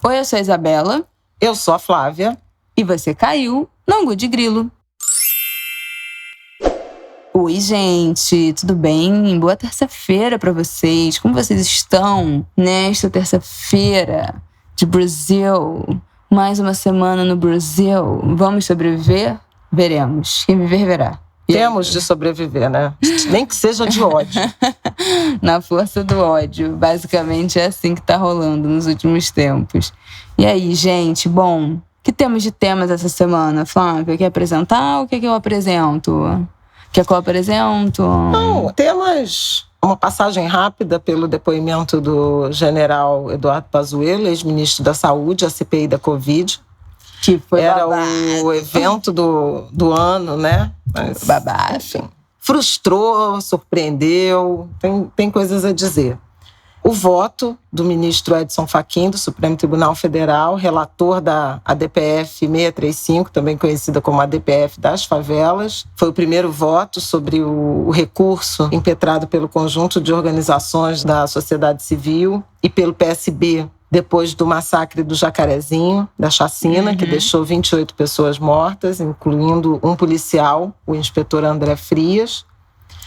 Oi, eu sou a Isabela. Eu sou a Flávia. E você caiu no Angu de Grilo. Oi, gente, tudo bem? Boa terça-feira pra vocês. Como vocês estão nesta terça-feira de Brasil? Mais uma semana no Brasil. Vamos sobreviver? Veremos. Quem viver, verá. Temos de sobreviver, né? Nem que seja de ódio. Na força do ódio. Basicamente é assim que tá rolando nos últimos tempos. E aí, gente? Bom, o que temos de temas essa semana, Flávia? Quer apresentar ou quer que eu apresento? Quer que eu apresento? Não, temas... Uma passagem rápida pelo depoimento do general Eduardo Pazuello, ex-ministro da Saúde, a CPI da Covid. Que foi Era babado. o evento do ano, né? Mas, Babado. enfim, frustrou, surpreendeu, tem coisas a dizer. O voto do ministro Edson Fachin, do Supremo Tribunal Federal, relator da ADPF 635, também conhecida como ADPF das favelas, foi o primeiro voto sobre o recurso impetrado pelo conjunto de organizações da sociedade civil e pelo PSB, depois do massacre do Jacarezinho, da chacina, que deixou 28 pessoas mortas, incluindo um policial, o inspetor André Frias.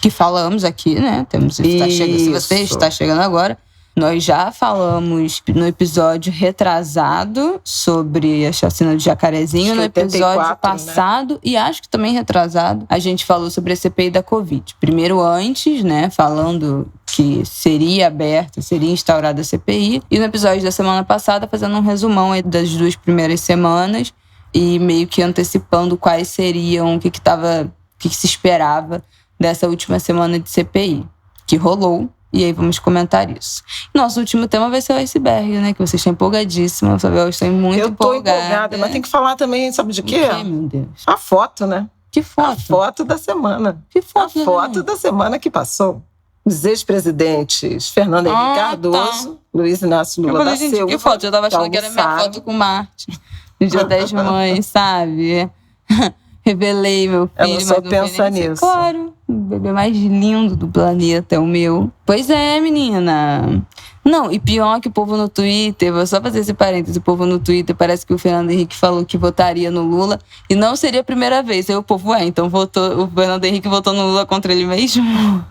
Que falamos aqui, né? Se você está chegando agora, nós já falamos no episódio retrasado sobre a chacina do Jacarezinho, no episódio passado, né? E acho que também retrasado, a gente falou sobre a CPI da Covid. Primeiro antes, né? Falando que seria aberta, seria instaurada a CPI. E no episódio da semana passada, fazendo um resumão das 2 primeiras semanas e meio que antecipando quais seriam, o que se esperava dessa última semana de CPI, que rolou. E aí vamos comentar isso. Nosso último tema vai ser o iceberg, né? Que você está empolgadíssima. Eu estou muito empolgada. Eu tô empolgada, mas tem que falar também, sabe de quê? O quê, meu Deus? A foto, né? Que foto? A foto da semana. Que foto? A foto da semana que passou. Os ex-presidentes Fernando Henrique Cardoso, Luiz Inácio Lula da Silva. Que foto? Eu tava achando que era minha foto com Marte. No Dia das Mães, sabe? Revelei meu filho. Ela só pensa nisso. Claro, o bebê mais lindo do planeta é o meu. Pois é, menina. Não, e pior que o povo no Twitter, vou só fazer esse parênteses, o povo no Twitter parece que o Fernando Henrique falou que votaria no Lula e não seria a primeira vez. Aí o povo, então o Fernando Henrique votou no Lula contra ele mesmo?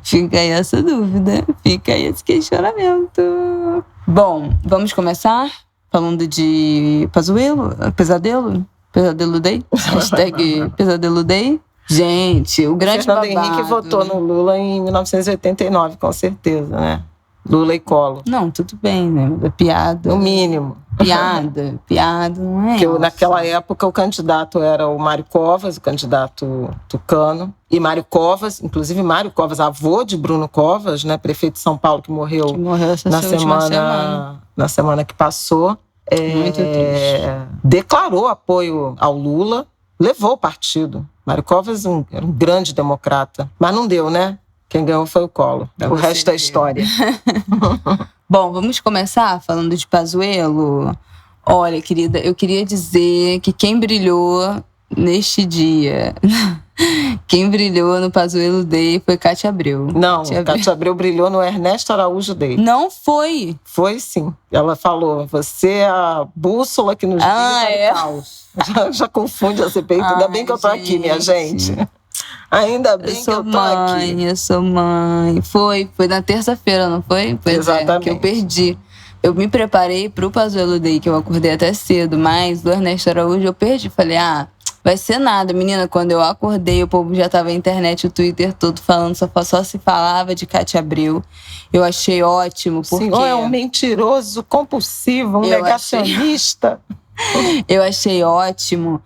Fica aí essa dúvida, fica aí esse questionamento. Bom, vamos começar falando de Pazuello, pesadelo? Pesadelo Day? Hashtag Pesadelo Day. Gente, o grande babado. Fernando Henrique votou no Lula em 1989, com certeza, né? Lula e Collor. Não, tudo bem, né? É piada. No mínimo. Piada, não é? Porque naquela época o candidato era o Mário Covas, o candidato tucano. E Mário Covas, inclusive Mário Covas, avô de Bruno Covas, né? Prefeito de São Paulo, que morreu na semana que passou. Muito triste. Declarou apoio ao Lula, levou o partido. Mário Covas era um grande democrata. Mas não deu, né? Quem ganhou foi o Collor. O resto é história. Bom, vamos começar falando de Pazuello. Olha, querida, eu queria dizer que quem brilhou neste dia... Quem brilhou no Pazuello Day foi Cátia Abreu. Não, Cátia Abreu brilhou no Ernesto Araújo Day. Não foi? Foi sim. Ela falou, você é a bússola que nos guia para o caos. Já confunde a CPI. Ainda bem que eu tô aqui, minha gente. Ainda bem que eu tô aqui. Eu sou mãe. Foi na terça-feira, não foi? Exatamente. Que eu perdi. Eu me preparei pro Pazuello Day, que eu acordei até cedo, mas do Ernesto Araújo eu perdi. Falei, vai ser nada, menina. Quando eu acordei, o povo já tava na internet, o Twitter todo falando, só se falava de Cátia Abreu. Eu achei ótimo, porque... O senhor é um mentiroso compulsivo, um negacionista. Eu achei ótimo,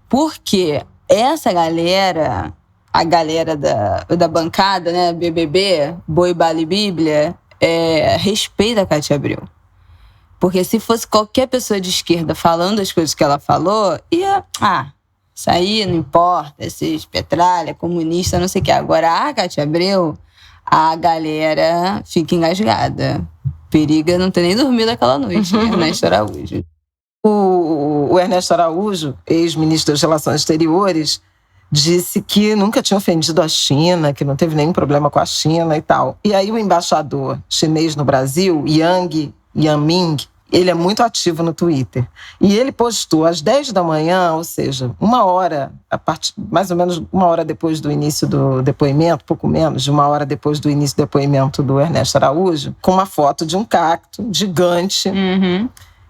porque essa galera, a galera da bancada, né, BBB, Boi, Bala e Bíblia, respeita a Cátia Abreu. Porque se fosse qualquer pessoa de esquerda falando as coisas que ela falou, ia... Isso aí não importa, esses petralha, comunista, não sei o que. Agora, a Cátia Abreu, a galera fica engasgada. Periga não ter nem dormido aquela noite, Ernesto Araújo. O Ernesto Araújo, ex-ministro das Relações Exteriores, disse que nunca tinha ofendido a China, que não teve nenhum problema com a China e tal. E aí o embaixador chinês no Brasil, Yang Yaming, ele é muito ativo no Twitter. E ele postou às 10 da manhã, ou seja, mais ou menos uma hora depois do início do depoimento, pouco menos de uma hora depois do início do depoimento do Ernesto Araújo, com uma foto de um cacto gigante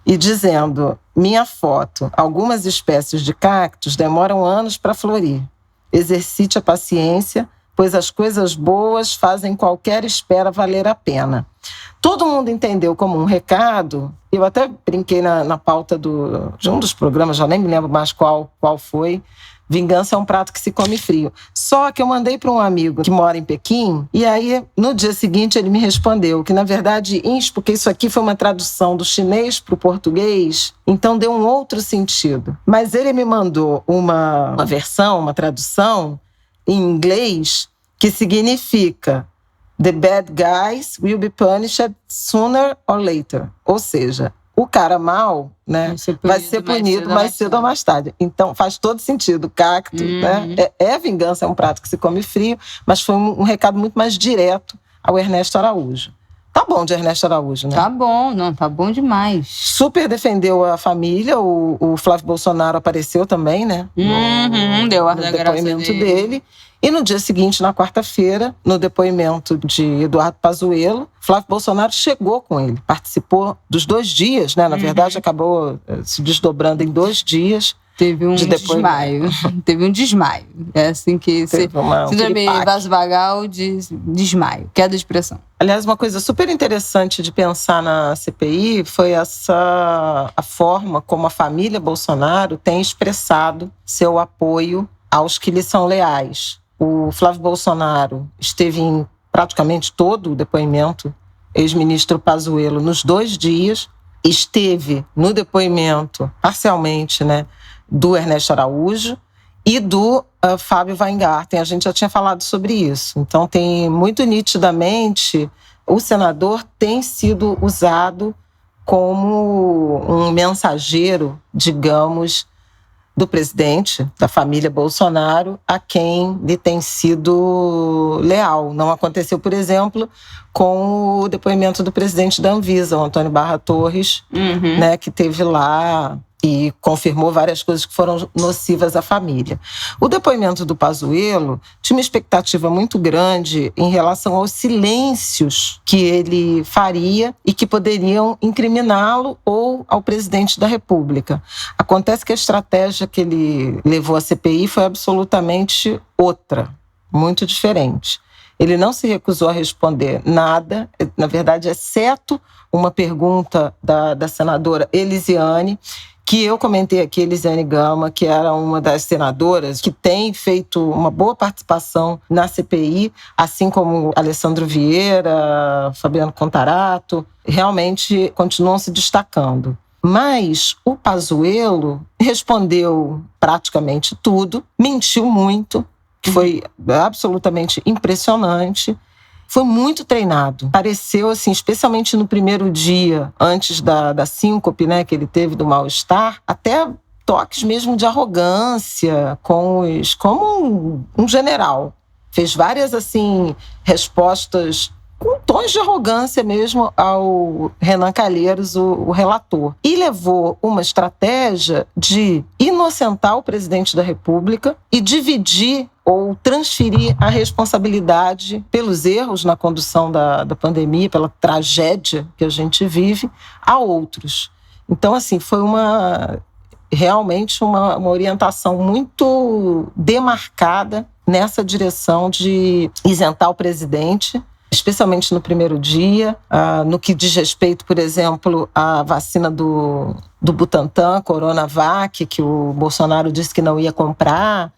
e dizendo: minha foto, algumas espécies de cactos demoram anos para florir. Exercite a paciência, pois as coisas boas fazem qualquer espera valer a pena. Todo mundo entendeu como um recado. Eu até brinquei na pauta de um dos programas, já nem me lembro mais qual foi. Vingança é um prato que se come frio. Só que eu mandei para um amigo que mora em Pequim, e aí, no dia seguinte, ele me respondeu que, na verdade, porque isso aqui foi uma tradução do chinês para o português, então deu um outro sentido. Mas ele me mandou uma versão, uma tradução em inglês, que significa: the bad guys will be punished sooner or later. Ou seja, o cara mal, né, vai ser punido mais cedo ou mais tarde. Então, faz todo sentido. Cacto, né? É vingança, é um prato que se come frio, mas foi um recado muito mais direto ao Ernesto Araújo. Tá bom de Ernesto Araújo, né? Tá bom, não, tá bom demais. Super defendeu a família, o Flávio Bolsonaro apareceu também, né? Deu ar da graça depoimento dele. E no dia seguinte, na quarta-feira, no depoimento de Eduardo Pazuello, Flávio Bolsonaro chegou com ele, participou dos 2 dias, né? Na verdade, acabou se desdobrando em 2 dias. Teve um desmaio. Teve um desmaio. É assim que se síndrome vasovagal de desmaio, queda de pressão. Aliás, uma coisa super interessante de pensar na CPI foi a forma como a família Bolsonaro tem expressado seu apoio aos que lhe são leais. O Flávio Bolsonaro esteve em praticamente todo o depoimento, ex-ministro Pazuello, nos 2 dias. Esteve no depoimento, parcialmente, né, do Ernesto Araújo e do Fábio Weingarten. A gente já tinha falado sobre isso. Então, tem muito nitidamente, o senador tem sido usado como um mensageiro, digamos, do presidente, da família Bolsonaro, a quem lhe tem sido leal. Não aconteceu, por exemplo, com o depoimento do presidente da Anvisa, o Antônio Barra Torres, né, que teve lá e confirmou várias coisas que foram nocivas à família. O depoimento do Pazuello tinha uma expectativa muito grande em relação aos silêncios que ele faria e que poderiam incriminá-lo ou ao presidente da República. Acontece que a estratégia que ele levou à CPI foi absolutamente outra, muito diferente. Ele não se recusou a responder nada, na verdade, exceto uma pergunta da senadora Elisiane, que eu comentei aqui, Elisiane Gama, que era uma das senadoras que tem feito uma boa participação na CPI, assim como Alessandro Vieira, Fabiano Contarato, realmente continuam se destacando. Mas o Pazuello respondeu praticamente tudo, mentiu muito, que foi absolutamente impressionante. Foi muito treinado. Pareceu, assim, especialmente no primeiro dia, antes da síncope, né, que ele teve do mal-estar, até toques mesmo de arrogância, como um general. Fez várias, assim, respostas com tons de arrogância mesmo ao Renan Calheiros, o relator. E levou uma estratégia de inocentar o presidente da República e dividir ou transferir a responsabilidade pelos erros na condução da pandemia, pela tragédia que a gente vive, a outros. Então, assim, foi realmente uma orientação muito demarcada nessa direção de isentar o presidente, especialmente no primeiro dia, no que diz respeito, por exemplo, à vacina do Butantan, Coronavac, que o Bolsonaro disse que não ia comprar.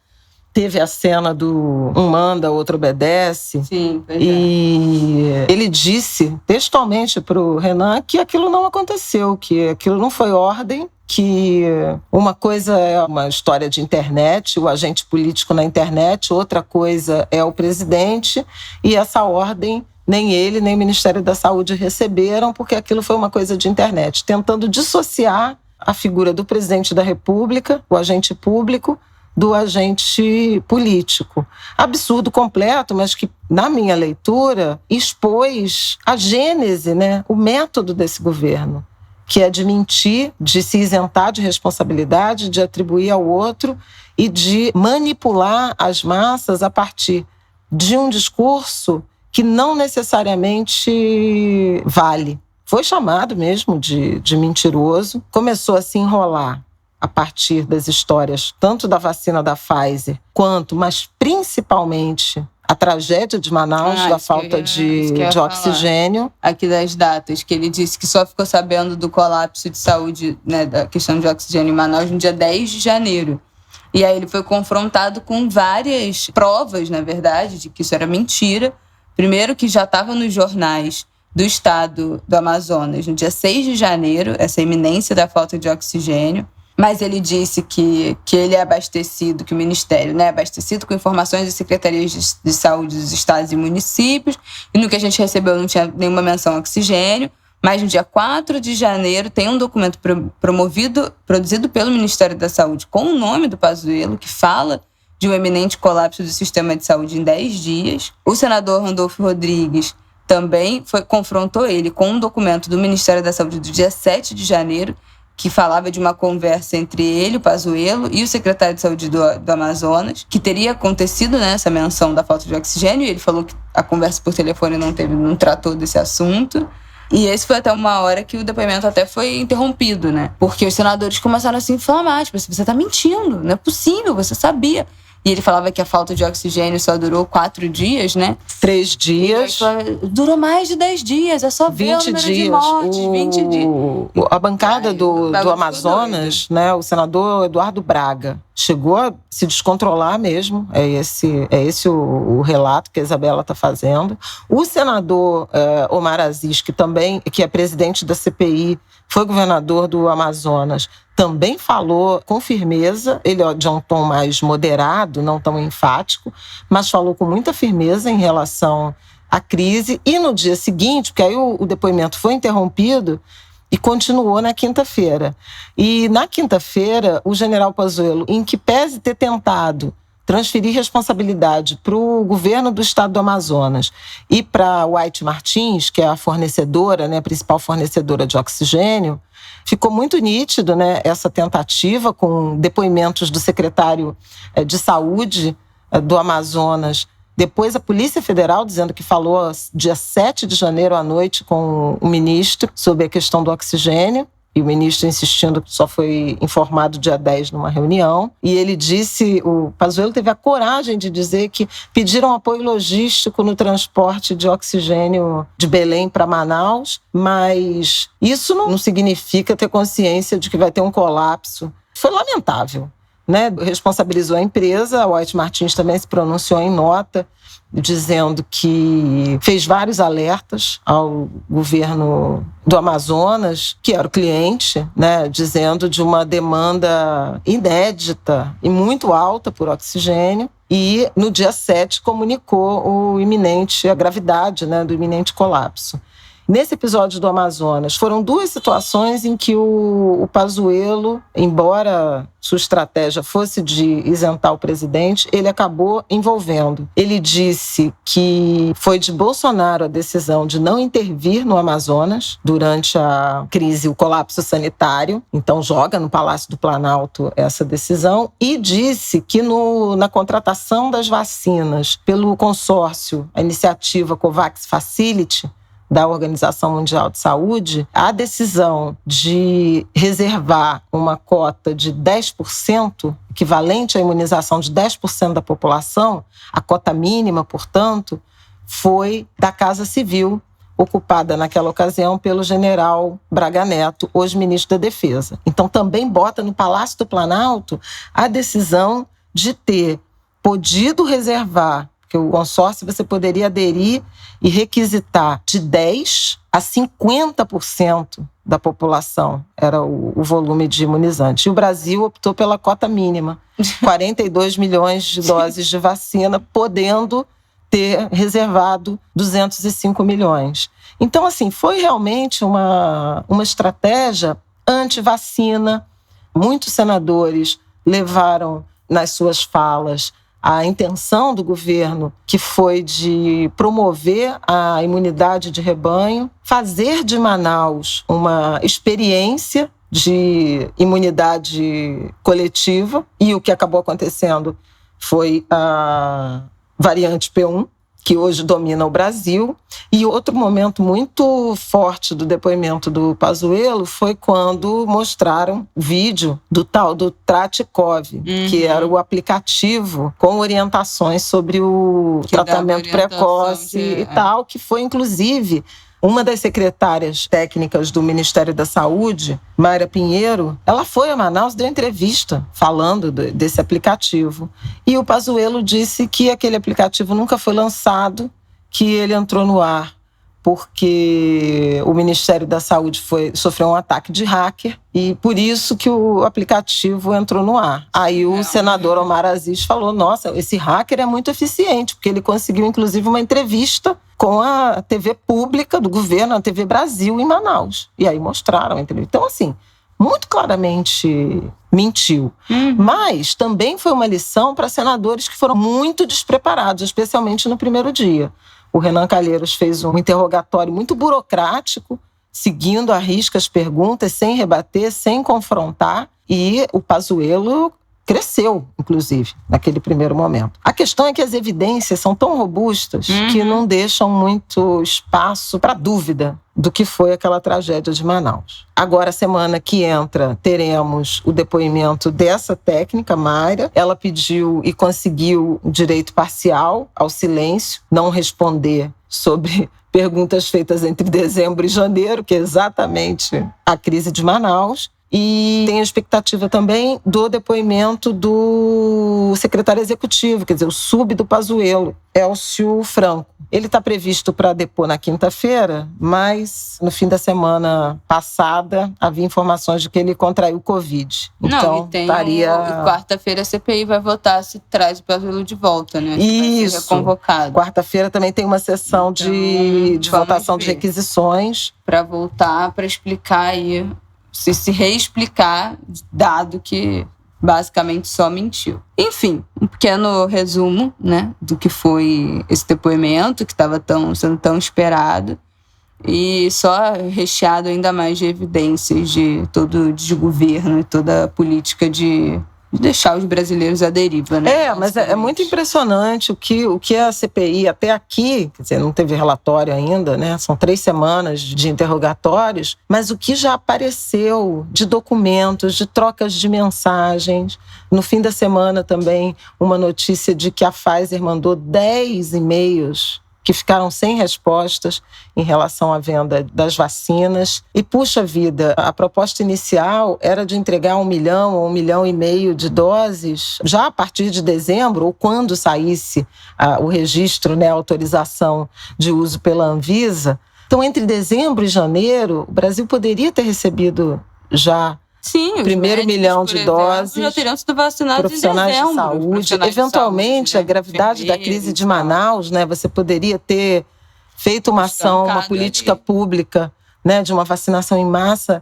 Teve a cena do um manda, outro obedece. Sim, e ele disse textualmente para o Renan que aquilo não aconteceu, que aquilo não foi ordem, que uma coisa é uma história de internet, o agente político na internet, outra coisa é o presidente, e essa ordem nem ele, nem o Ministério da Saúde receberam, porque aquilo foi uma coisa de internet, tentando dissociar a figura do presidente da República, o agente público, do agente político. Absurdo completo, mas que, na minha leitura, expôs a gênese, né, o método desse governo, que é de mentir, de se isentar de responsabilidade, de atribuir ao outro e de manipular as massas a partir de um discurso que não necessariamente vale. Foi chamado mesmo de mentiroso, começou a se enrolar a partir das histórias tanto da vacina da Pfizer quanto, mas principalmente, a tragédia de Manaus, da falta de oxigênio. Aqui das datas, que ele disse que só ficou sabendo do colapso de saúde, né, da questão de oxigênio em Manaus no dia 10 de janeiro. E aí ele foi confrontado com várias provas, na verdade, de que isso era mentira. Primeiro, que já estava nos jornais do estado do Amazonas no dia 6 de janeiro, essa iminência da falta de oxigênio. Mas ele disse que ele é abastecido, que o Ministério, né, é abastecido com informações das secretarias de saúde dos estados e municípios, e no que a gente recebeu não tinha nenhuma menção ao oxigênio, mas no dia 4 de janeiro tem um documento produzido pelo Ministério da Saúde com o nome do Pazuello, que fala de um eminente colapso do sistema de saúde em 10 dias. O senador Randolfo Rodrigues também confrontou ele com um documento do Ministério da Saúde do dia 7 de janeiro, que falava de uma conversa entre ele, o Pazuello, e o secretário de Saúde do Amazonas, que teria acontecido, né, essa menção da falta de oxigênio, e ele falou que a conversa por telefone não tratou desse assunto. E esse foi até uma hora que o depoimento até foi interrompido, né? Porque os senadores começaram a se inflamar, tipo, você tá mentindo, não é possível, você sabia. E ele falava que a falta de oxigênio só durou 4 dias, né? 3 dias. Durou mais de 10 dias, é só ver o número de mortes, 20 dias. A bancada do Amazonas, né, o senador Eduardo Braga, chegou a se descontrolar mesmo. É esse o relato que a Isabela está fazendo. O senador Omar Aziz, que é presidente da CPI, foi governador do Amazonas, também falou com firmeza. Ele é de um tom mais moderado, não tão enfático, mas falou com muita firmeza em relação à crise. E no dia seguinte, porque aí o depoimento foi interrompido e continuou na quinta-feira. E na quinta-feira, o general Pazuello, em que pese ter tentado transferir responsabilidade para o governo do estado do Amazonas e para a White Martins, que é a fornecedora, né, a principal fornecedora de oxigênio, ficou muito nítido, né, essa tentativa, com depoimentos do secretário de saúde do Amazonas. Depois a Polícia Federal dizendo que falou dia 7 de janeiro à noite com o ministro sobre a questão do oxigênio. E o ministro insistindo que só foi informado dia 10 numa reunião. E ele disse, o Pazuello teve a coragem de dizer que pediram apoio logístico no transporte de oxigênio de Belém para Manaus, mas isso não significa ter consciência de que vai ter um colapso. Foi lamentável, né? Responsabilizou a empresa, a White Martins também se pronunciou em nota, dizendo que fez vários alertas ao governo do Amazonas, que era o cliente, né, dizendo de uma demanda inédita e muito alta por oxigênio. E no dia 7 comunicou a gravidade, né, do iminente colapso. Nesse episódio do Amazonas, foram 2 situações em que o Pazuello, embora sua estratégia fosse de isentar o presidente, ele acabou envolvendo. Ele disse que foi de Bolsonaro a decisão de não intervir no Amazonas durante a crise, o colapso sanitário. Então joga no Palácio do Planalto essa decisão. E disse que na contratação das vacinas pelo consórcio, a iniciativa COVAX Facility, da Organização Mundial de Saúde, a decisão de reservar uma cota de 10%, equivalente à imunização de 10% da população, a cota mínima, portanto, foi da Casa Civil, ocupada naquela ocasião pelo general Braga Neto, hoje ministro da Defesa. Então também bota no Palácio do Planalto a decisão de ter podido reservar, que o consórcio você poderia aderir e requisitar de 10% a 50% da população, era o volume de imunizante. E o Brasil optou pela cota mínima, 42 milhões de doses de vacina, podendo ter reservado 205 milhões. Então, assim, foi realmente uma estratégia anti-vacina. Muitos senadores levaram nas suas falas a intenção do governo, que foi de promover a imunidade de rebanho, fazer de Manaus uma experiência de imunidade coletiva, e o que acabou acontecendo foi a variante P1, que hoje domina o Brasil. E outro momento muito forte do depoimento do Pazuello foi quando mostraram o vídeo do tal do Tratikov, que era o aplicativo com orientações sobre o tratamento precoce e tal, que foi, inclusive, uma das secretárias técnicas do Ministério da Saúde, Mayra Pinheiro, ela foi a Manaus, deu entrevista falando desse aplicativo. E o Pazuello disse que aquele aplicativo nunca foi lançado, que ele entrou no ar porque o Ministério da Saúde sofreu um ataque de hacker e por isso que o aplicativo entrou no ar. Aí o senador Omar Aziz falou, nossa, esse hacker é muito eficiente, porque ele conseguiu, inclusive, uma entrevista com a TV pública do governo, a TV Brasil, em Manaus. E aí mostraram a entrevista. Então, assim, muito claramente mentiu. Mas também foi uma lição para senadores que foram muito despreparados, especialmente no primeiro dia. O Renan Calheiros fez um interrogatório muito burocrático, seguindo à risca as perguntas, sem rebater, sem confrontar. E o Pazuello cresceu, inclusive, naquele primeiro momento. A questão é que as evidências são tão robustas que não deixam muito espaço para dúvida do que foi aquela tragédia de Manaus. Agora, a semana que entra, teremos o depoimento dessa técnica, Mayra. Ela pediu e conseguiu o direito parcial ao silêncio, não responder sobre perguntas feitas entre dezembro e janeiro, que é exatamente a crise de Manaus. E tem a expectativa também do depoimento do secretário executivo, quer dizer, o sub do Pazuello, Elcio Franco. Ele está previsto para depor na quinta-feira, mas no fim da semana passada havia informações de que ele contraiu Covid. Então, quarta-feira a CPI vai votar se traz o Pazuello de volta, né? Isso. Vai ser convocado. Quarta-feira também tem uma sessão de votação de requisições. Para voltar, para explicar aí, se reexplicar, dado que basicamente só mentiu. Enfim, um pequeno resumo, né, do que foi esse depoimento, que estava sendo tão esperado, e só recheado ainda mais de evidências de todo o desgoverno e toda a política de deixar os brasileiros à deriva, né? Mas é muito impressionante o que a CPI até aqui, quer dizer, não teve relatório ainda, né? São 3 semanas de interrogatórios, mas o que já apareceu de documentos, de trocas de mensagens. No fim da semana também uma notícia de que a Pfizer mandou 10 e-mails que ficaram sem respostas em relação à venda das vacinas. E, puxa vida, a proposta inicial era de entregar 1 milhão ou 1,5 milhão de doses já a partir de dezembro, ou quando saísse o registro, né, a autorização de uso pela Anvisa. Então, entre dezembro e janeiro, o Brasil poderia ter recebido já Sim, o primeiro 1 milhão de doses, já teriam sido vacinados profissionais de saúde. Eventualmente, a gravidade da crise de Manaus, né, você poderia ter feito uma ação, uma política pública, né, de uma vacinação em massa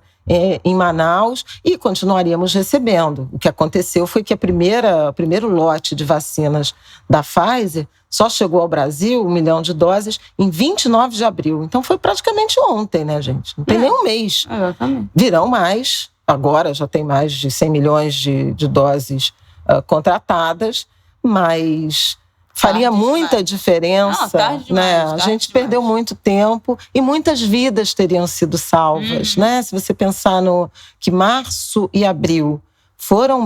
em Manaus, e continuaríamos recebendo. O que aconteceu foi que o primeiro lote de vacinas da Pfizer só chegou ao Brasil, 1 milhão de doses, em 29 de abril. Então foi praticamente ontem, né, gente? Não tem nem um mês. Exatamente. Virão mais. Agora já tem mais de 100 milhões de doses contratadas, mas faria muita diferença, né? A gente perdeu muito tempo e muitas vidas teriam sido salvas, né? Se você pensar que março e abril foram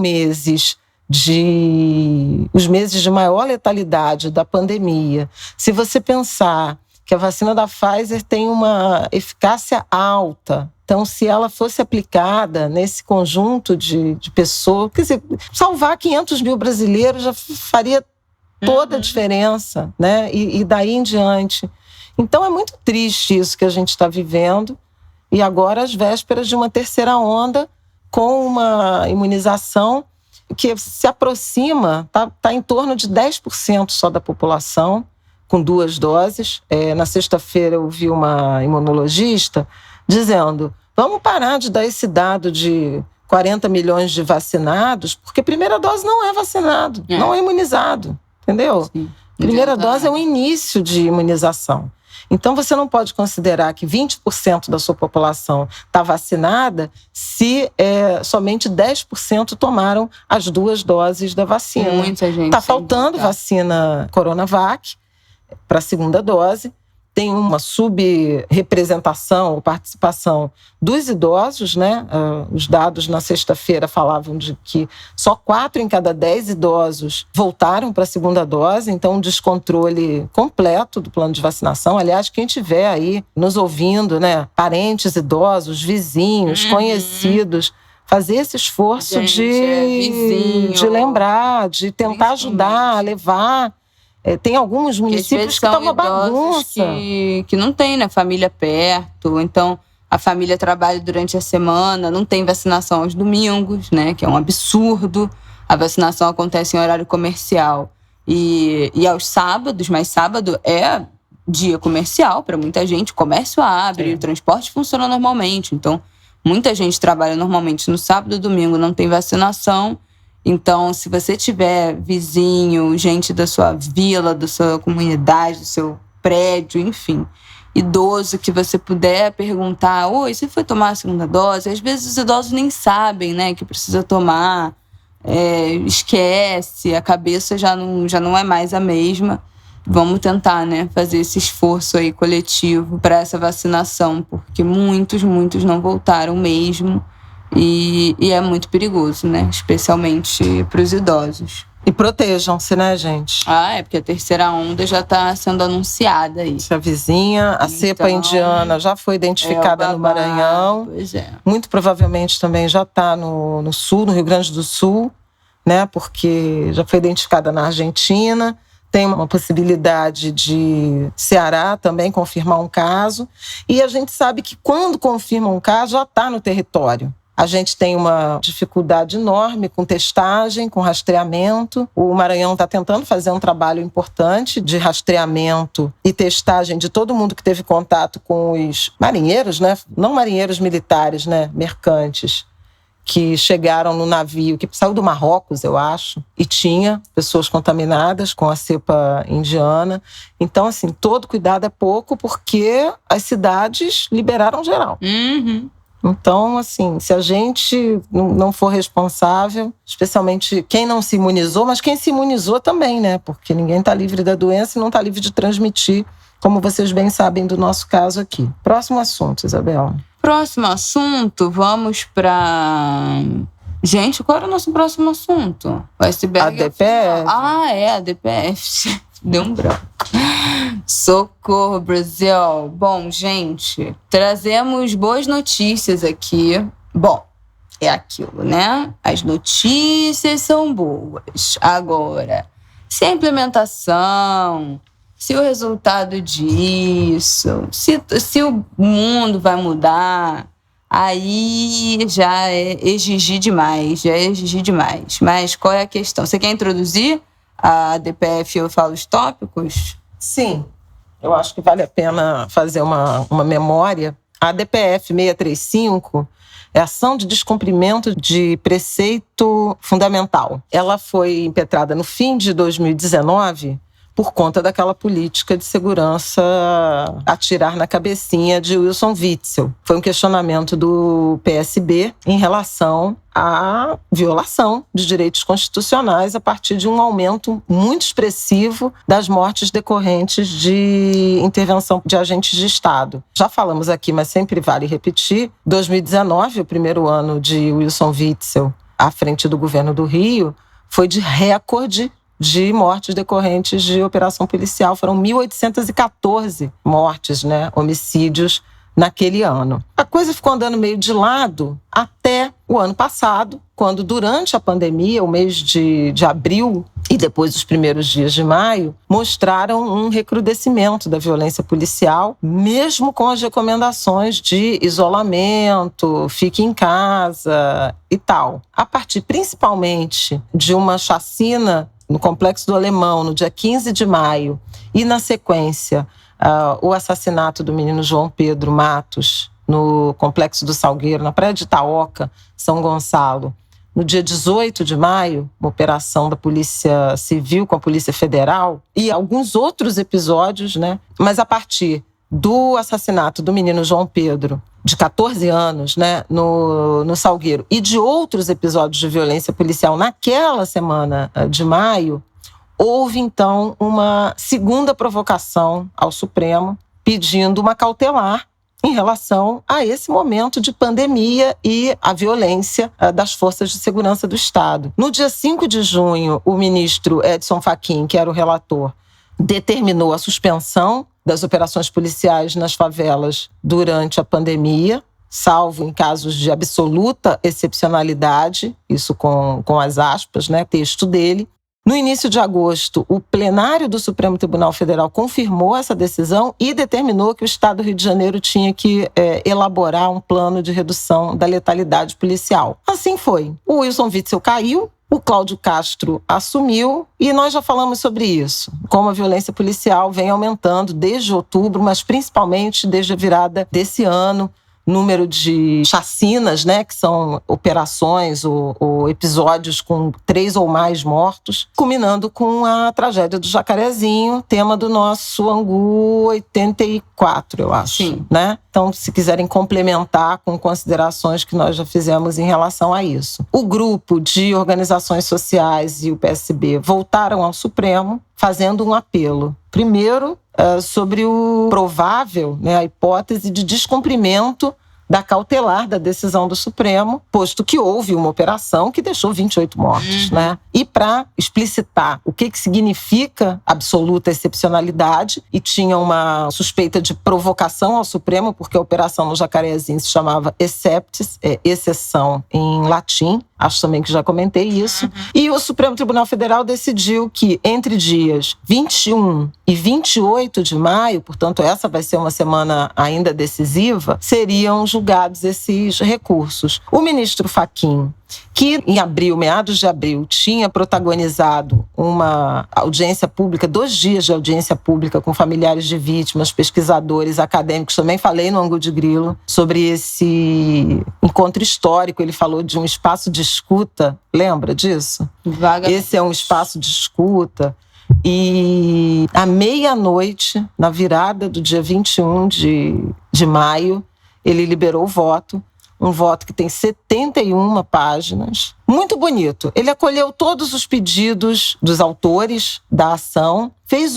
os meses de maior letalidade da pandemia. Se você pensar que a vacina da Pfizer tem uma eficácia alta, então, se ela fosse aplicada nesse conjunto de pessoas, quer dizer, salvar 500 mil brasileiros já faria toda a diferença, né? E daí em diante. Então, é muito triste isso que a gente está vivendo. E agora, às vésperas de uma terceira onda, com uma imunização que se aproxima, está em torno de 10% só da população, com 2 doses. Na sexta-feira, eu vi uma imunologista dizendo: vamos parar de dar esse dado de 40 milhões de vacinados, porque primeira dose não é vacinado, não é imunizado, entendeu? Sim. Primeira dose é o início de imunização. Então, você não pode considerar que 20% da sua população está vacinada se somente 10% tomaram as 2 doses da vacina. Muita gente. Está faltando vacina Coronavac para a segunda dose. Tem uma subrepresentação ou participação dos idosos, né? Os dados na sexta-feira falavam de que só 4 em cada 10 idosos voltaram para a segunda dose, então um descontrole completo do plano de vacinação. Aliás, quem estiver aí nos ouvindo, né? Parentes idosos, vizinhos, conhecidos, fazer esse esforço de lembrar, de tentar ajudar, levar. Tem alguns municípios que tá uma bagunça. Que não tem, né, família perto. Então, a família trabalha durante a semana, não tem vacinação aos domingos, né, que é um absurdo. A vacinação acontece em horário comercial e aos sábados, mas sábado é dia comercial para muita gente. O comércio abre, o transporte funciona normalmente. Então, muita gente trabalha normalmente no sábado e domingo, não tem vacinação. Então, se você tiver vizinho, gente da sua vila, da sua comunidade, do seu prédio, enfim, idoso que você puder perguntar, oi, você foi tomar a segunda dose? Às vezes os idosos nem sabem, né, que precisa tomar, esquece, a cabeça já não é mais a mesma. Vamos tentar, né, fazer esse esforço aí coletivo para essa vacinação, porque muitos não voltaram mesmo. E é muito perigoso, né? Especialmente para os idosos. E protejam-se, né, gente? Porque a terceira onda já está sendo anunciada aí. A vizinha, a cepa indiana já foi identificada no Maranhão. Pois é. Muito provavelmente também já está no Sul, no Rio Grande do Sul, né? Porque já foi identificada na Argentina. Tem uma possibilidade de Ceará também confirmar um caso. E a gente sabe que quando confirma um caso, já está no território. A gente tem uma dificuldade enorme com testagem, com rastreamento. O Maranhão está tentando fazer um trabalho importante de rastreamento e testagem de todo mundo que teve contato com os marinheiros, né? Não marinheiros militares, né? Mercantes, que chegaram no navio, que saiu do Marrocos, eu acho, e tinha pessoas contaminadas com a cepa indiana. Então, assim, todo cuidado é pouco, porque as cidades liberaram geral. Então, assim, se a gente não for responsável, especialmente quem não se imunizou, mas quem se imunizou também, né? Porque ninguém está livre da doença e não está livre de transmitir, como vocês bem sabem do nosso caso aqui. Próximo assunto, Isabel. Próximo assunto, vamos para... Gente, qual era o nosso próximo assunto? O iceberg. A DPF. A DPF. Deu um branco. Socorro, Brasil. Bom, gente, trazemos boas notícias aqui. Bom, é aquilo, né? As notícias são boas. Agora, se a implementação, se o resultado disso, se o mundo vai mudar, aí já é exigir demais, Mas qual é a questão? Você quer introduzir a DPF, eu falo os tópicos? Sim, eu acho que vale a pena fazer uma memória. A DPF 635 é ação de descumprimento de preceito fundamental. Ela foi impetrada no fim de 2019 por conta daquela política de segurança atirar na cabecinha de Wilson Witzel. Foi um questionamento do PSB em relação à violação de direitos constitucionais a partir de um aumento muito expressivo das mortes decorrentes de intervenção de agentes de Estado. Já falamos aqui, mas sempre vale repetir, 2019, o primeiro ano de Wilson Witzel à frente do governo do Rio, foi de recorde de mortes decorrentes de operação policial. Foram 1.814 mortes, né, homicídios naquele ano. A coisa ficou andando meio de lado até o ano passado, quando, durante a pandemia, o mês de abril e depois os primeiros dias de maio, mostraram um recrudescimento da violência policial, mesmo com as recomendações de isolamento, fique em casa e tal. A partir, principalmente, de uma chacina no Complexo do Alemão, no dia 15 de maio, e, na sequência, o assassinato do menino João Pedro Matos, no Complexo do Salgueiro, na Praia de Itaoca, São Gonçalo, no dia 18 de maio, uma operação da Polícia Civil com a Polícia Federal, e alguns outros episódios, né? Mas a partir do assassinato do menino João Pedro, de 14 anos, né, no Salgueiro, e de outros episódios de violência policial naquela semana de maio, houve, então, uma segunda provocação ao Supremo, pedindo uma cautelar em relação a esse momento de pandemia e a violência das forças de segurança do Estado. No dia 5 de junho, o ministro Edson Fachin, que era o relator, determinou a suspensão das operações policiais nas favelas durante a pandemia, salvo em casos de absoluta excepcionalidade, isso com as aspas, né, texto dele. No início de agosto, o plenário do Supremo Tribunal Federal confirmou essa decisão e determinou que o Estado do Rio de Janeiro tinha que elaborar um plano de redução da letalidade policial. Assim foi. O Wilson Witzel caiu, o Cláudio Castro assumiu e nós já falamos sobre isso, como a violência policial vem aumentando desde outubro, mas principalmente desde a virada desse ano. Número de chacinas, né, que são operações ou episódios com 3 ou mais mortos, culminando com a tragédia do Jacarezinho, tema do nosso Angu 84, eu acho. Sim. Né? Então, se quiserem complementar com considerações que nós já fizemos em relação a isso. O grupo de organizações sociais e o PSB voltaram ao Supremo fazendo um apelo. Primeiro, sobre o provável, né, a hipótese de descumprimento da cautelar da decisão do Supremo, posto que houve uma operação que deixou 28 mortos. Né? E para explicitar o que significa absoluta excepcionalidade, e tinha uma suspeita de provocação ao Supremo, porque a operação no Jacarezinho se chamava exceptis, exceção em latim, acho também que já comentei isso, e o Supremo Tribunal Federal decidiu que entre dias 21 e 28 de maio, portanto essa vai ser uma semana ainda decisiva, seriam julgados esses recursos. O ministro Fachin, que em abril, meados de abril, tinha protagonizado uma audiência pública, 2 dias de audiência pública com familiares de vítimas, pesquisadores, acadêmicos, também falei no Angu de Grilo sobre esse encontro histórico, ele falou de um espaço de escuta, lembra disso? Esse é um espaço de escuta. E à meia-noite, na virada do dia 21 de maio, ele liberou o voto, um voto que tem 71 páginas. Muito bonito. Ele acolheu todos os pedidos dos autores da ação, fez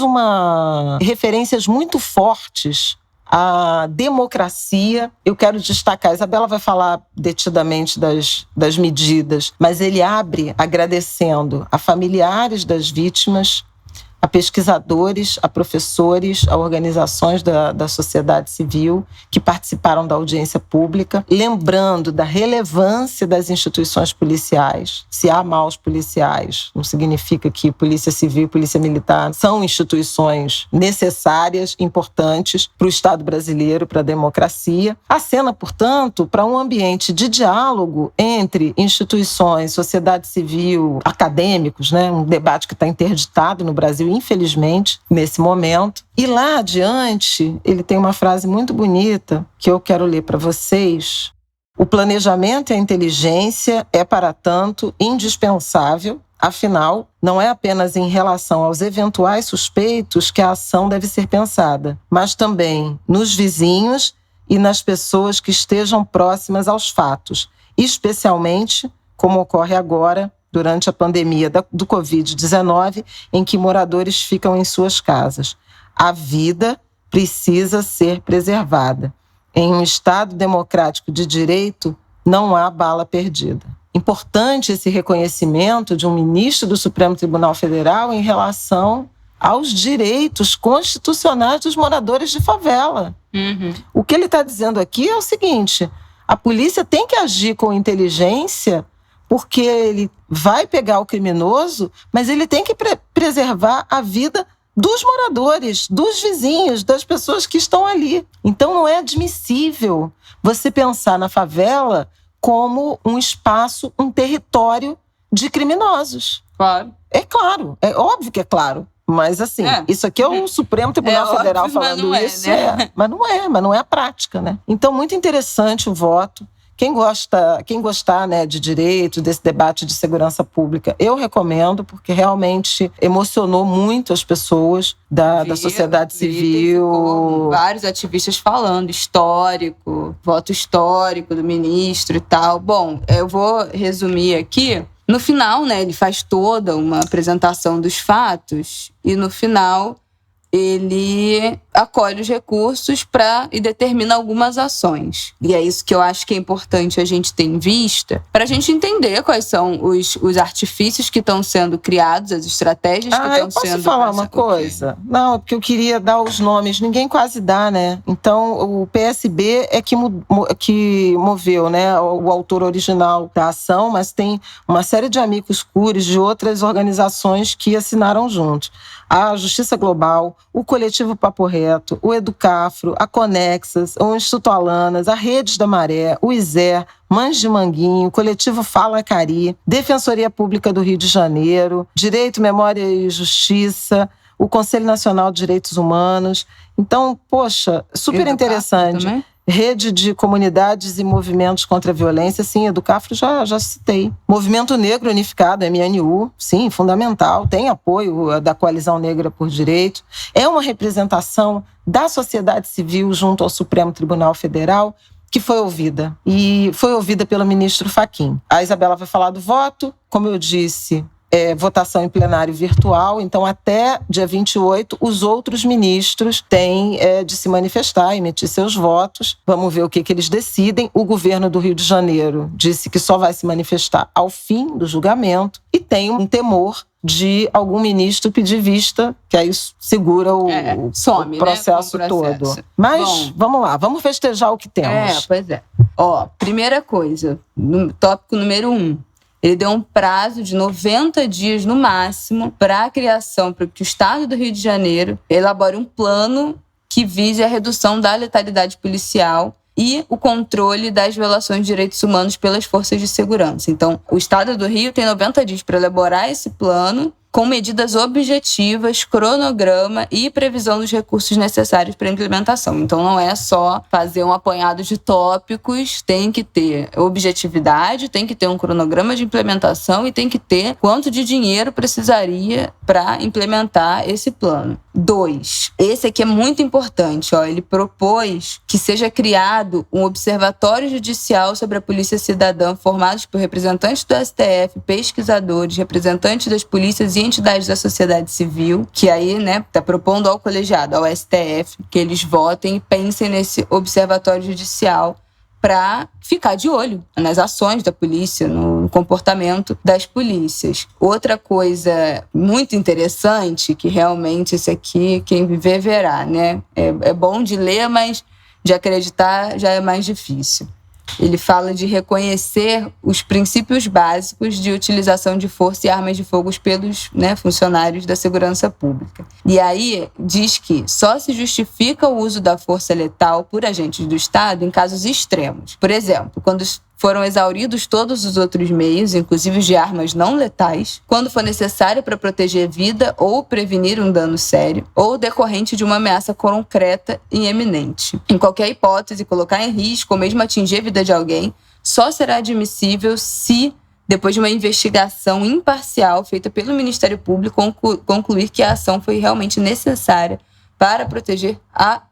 referências muito fortes à democracia. Eu quero destacar, a Isabela vai falar detidamente das medidas, mas ele abre agradecendo a familiares das vítimas, a pesquisadores, a professores, a organizações da sociedade civil que participaram da audiência pública, lembrando da relevância das instituições policiais. Se há maus policiais, não significa que Polícia Civil e Polícia Militar são instituições necessárias, importantes para o Estado brasileiro, para a democracia. Acena, portanto, para um ambiente de diálogo entre instituições, sociedade civil, acadêmicos, né? Um debate que está interditado no Brasil, infelizmente, nesse momento. E lá adiante, ele tem uma frase muito bonita que eu quero ler para vocês. O planejamento e a inteligência é, para tanto, indispensável. Afinal, não é apenas em relação aos eventuais suspeitos que a ação deve ser pensada, mas também nos vizinhos e nas pessoas que estejam próximas aos fatos, especialmente, como ocorre agora, durante a pandemia do Covid-19, em que moradores ficam em suas casas. A vida precisa ser preservada. Em um Estado democrático de direito, não há bala perdida. Importante esse reconhecimento de um ministro do Supremo Tribunal Federal em relação aos direitos constitucionais dos moradores de favela. O que ele está dizendo aqui é o seguinte: a polícia tem que agir com inteligência, porque ele vai pegar o criminoso, mas ele tem que preservar a vida dos moradores, dos vizinhos, das pessoas que estão ali. Então não é admissível você pensar na favela como um espaço, um território de criminosos. Claro. É claro, é óbvio que é claro. Mas assim, isso aqui é o Supremo Tribunal Federal óbvio, falando mas isso. Mas não é a prática, né? Então, muito interessante o voto. Quem gostar, né, de direito, desse debate de segurança pública, eu recomendo, porque realmente emocionou muito as pessoas da sociedade civil. Vários ativistas falando, voto histórico do ministro e tal. Bom, eu vou resumir aqui. No final, né, ele faz toda uma apresentação dos fatos e no final ele acolhe os recursos e determina algumas ações. E é isso que eu acho que é importante a gente ter em vista, para a gente entender quais são os artifícios que estão sendo criados, as estratégias que estão sendo... Eu posso falar uma coisa? Não, porque eu queria dar os nomes. Ninguém quase dá, né? Então, o PSB é que moveu, né, o autor original da ação, mas tem uma série de amicus curiae de outras organizações que assinaram juntos. A Justiça Global, o Coletivo Papo Reto, o Educafro, a Conexas, o Instituto Alanas, a Redes da Maré, o ISER, Mães de Manguinho, o Coletivo Fala Cari, Defensoria Pública do Rio de Janeiro, Direito, Memória e Justiça, o Conselho Nacional de Direitos Humanos. Então, poxa, super interessante. Também? Rede de Comunidades e Movimentos contra a Violência, sim, Educafro já citei. Movimento Negro Unificado, MNU, sim, fundamental, tem apoio da Coalizão Negra por Direito. É uma representação da sociedade civil junto ao Supremo Tribunal Federal que foi ouvida. E foi ouvida pelo ministro Fachin. A Isabela vai falar do voto, como eu disse... votação em plenário virtual, então até dia 28 os outros ministros têm de se manifestar, emitir seus votos. Vamos ver o que eles decidem. O governo do Rio de Janeiro disse que só vai se manifestar ao fim do julgamento e tem um temor de algum ministro pedir vista, que aí segura o processo, né, todo. Mas vamos lá, vamos festejar o que temos. Pois é. Primeira coisa, tópico número 1. Ele deu um prazo de 90 dias no máximo para a criação, para que o Estado do Rio de Janeiro elabore um plano que vise a redução da letalidade policial e o controle das violações de direitos humanos pelas forças de segurança. Então, o Estado do Rio tem 90 dias para elaborar esse plano com medidas objetivas, cronograma e previsão dos recursos necessários para a implementação. Então, não é só fazer um apanhado de tópicos, tem que ter objetividade, tem que ter um cronograma de implementação e tem que ter quanto de dinheiro precisaria para implementar esse plano. 2. Esse aqui é muito importante. Ele propôs que seja criado um observatório judicial sobre a polícia cidadã formado por representantes do STF, pesquisadores, representantes das polícias e entidades da sociedade civil, que aí, né, está propondo ao colegiado, ao STF, que eles votem e pensem nesse observatório judicial para ficar de olho nas ações da polícia, no comportamento das polícias. Outra coisa muito interessante, que realmente esse aqui, quem viver verá, né? É bom de ler, mas de acreditar já é mais difícil. Ele fala de reconhecer os princípios básicos de utilização de força e armas de fogo pelos, né, funcionários da segurança pública. E aí diz que só se justifica o uso da força letal por agentes do Estado em casos extremos. Por exemplo, quando foram exauridos todos os outros meios, inclusive de armas não letais, quando for necessário para proteger vida ou prevenir um dano sério, ou decorrente de uma ameaça concreta e eminente. Em qualquer hipótese, colocar em risco ou mesmo atingir a vida de alguém só será admissível se, depois de uma investigação imparcial feita pelo Ministério Público, concluir que a ação foi realmente necessária para proteger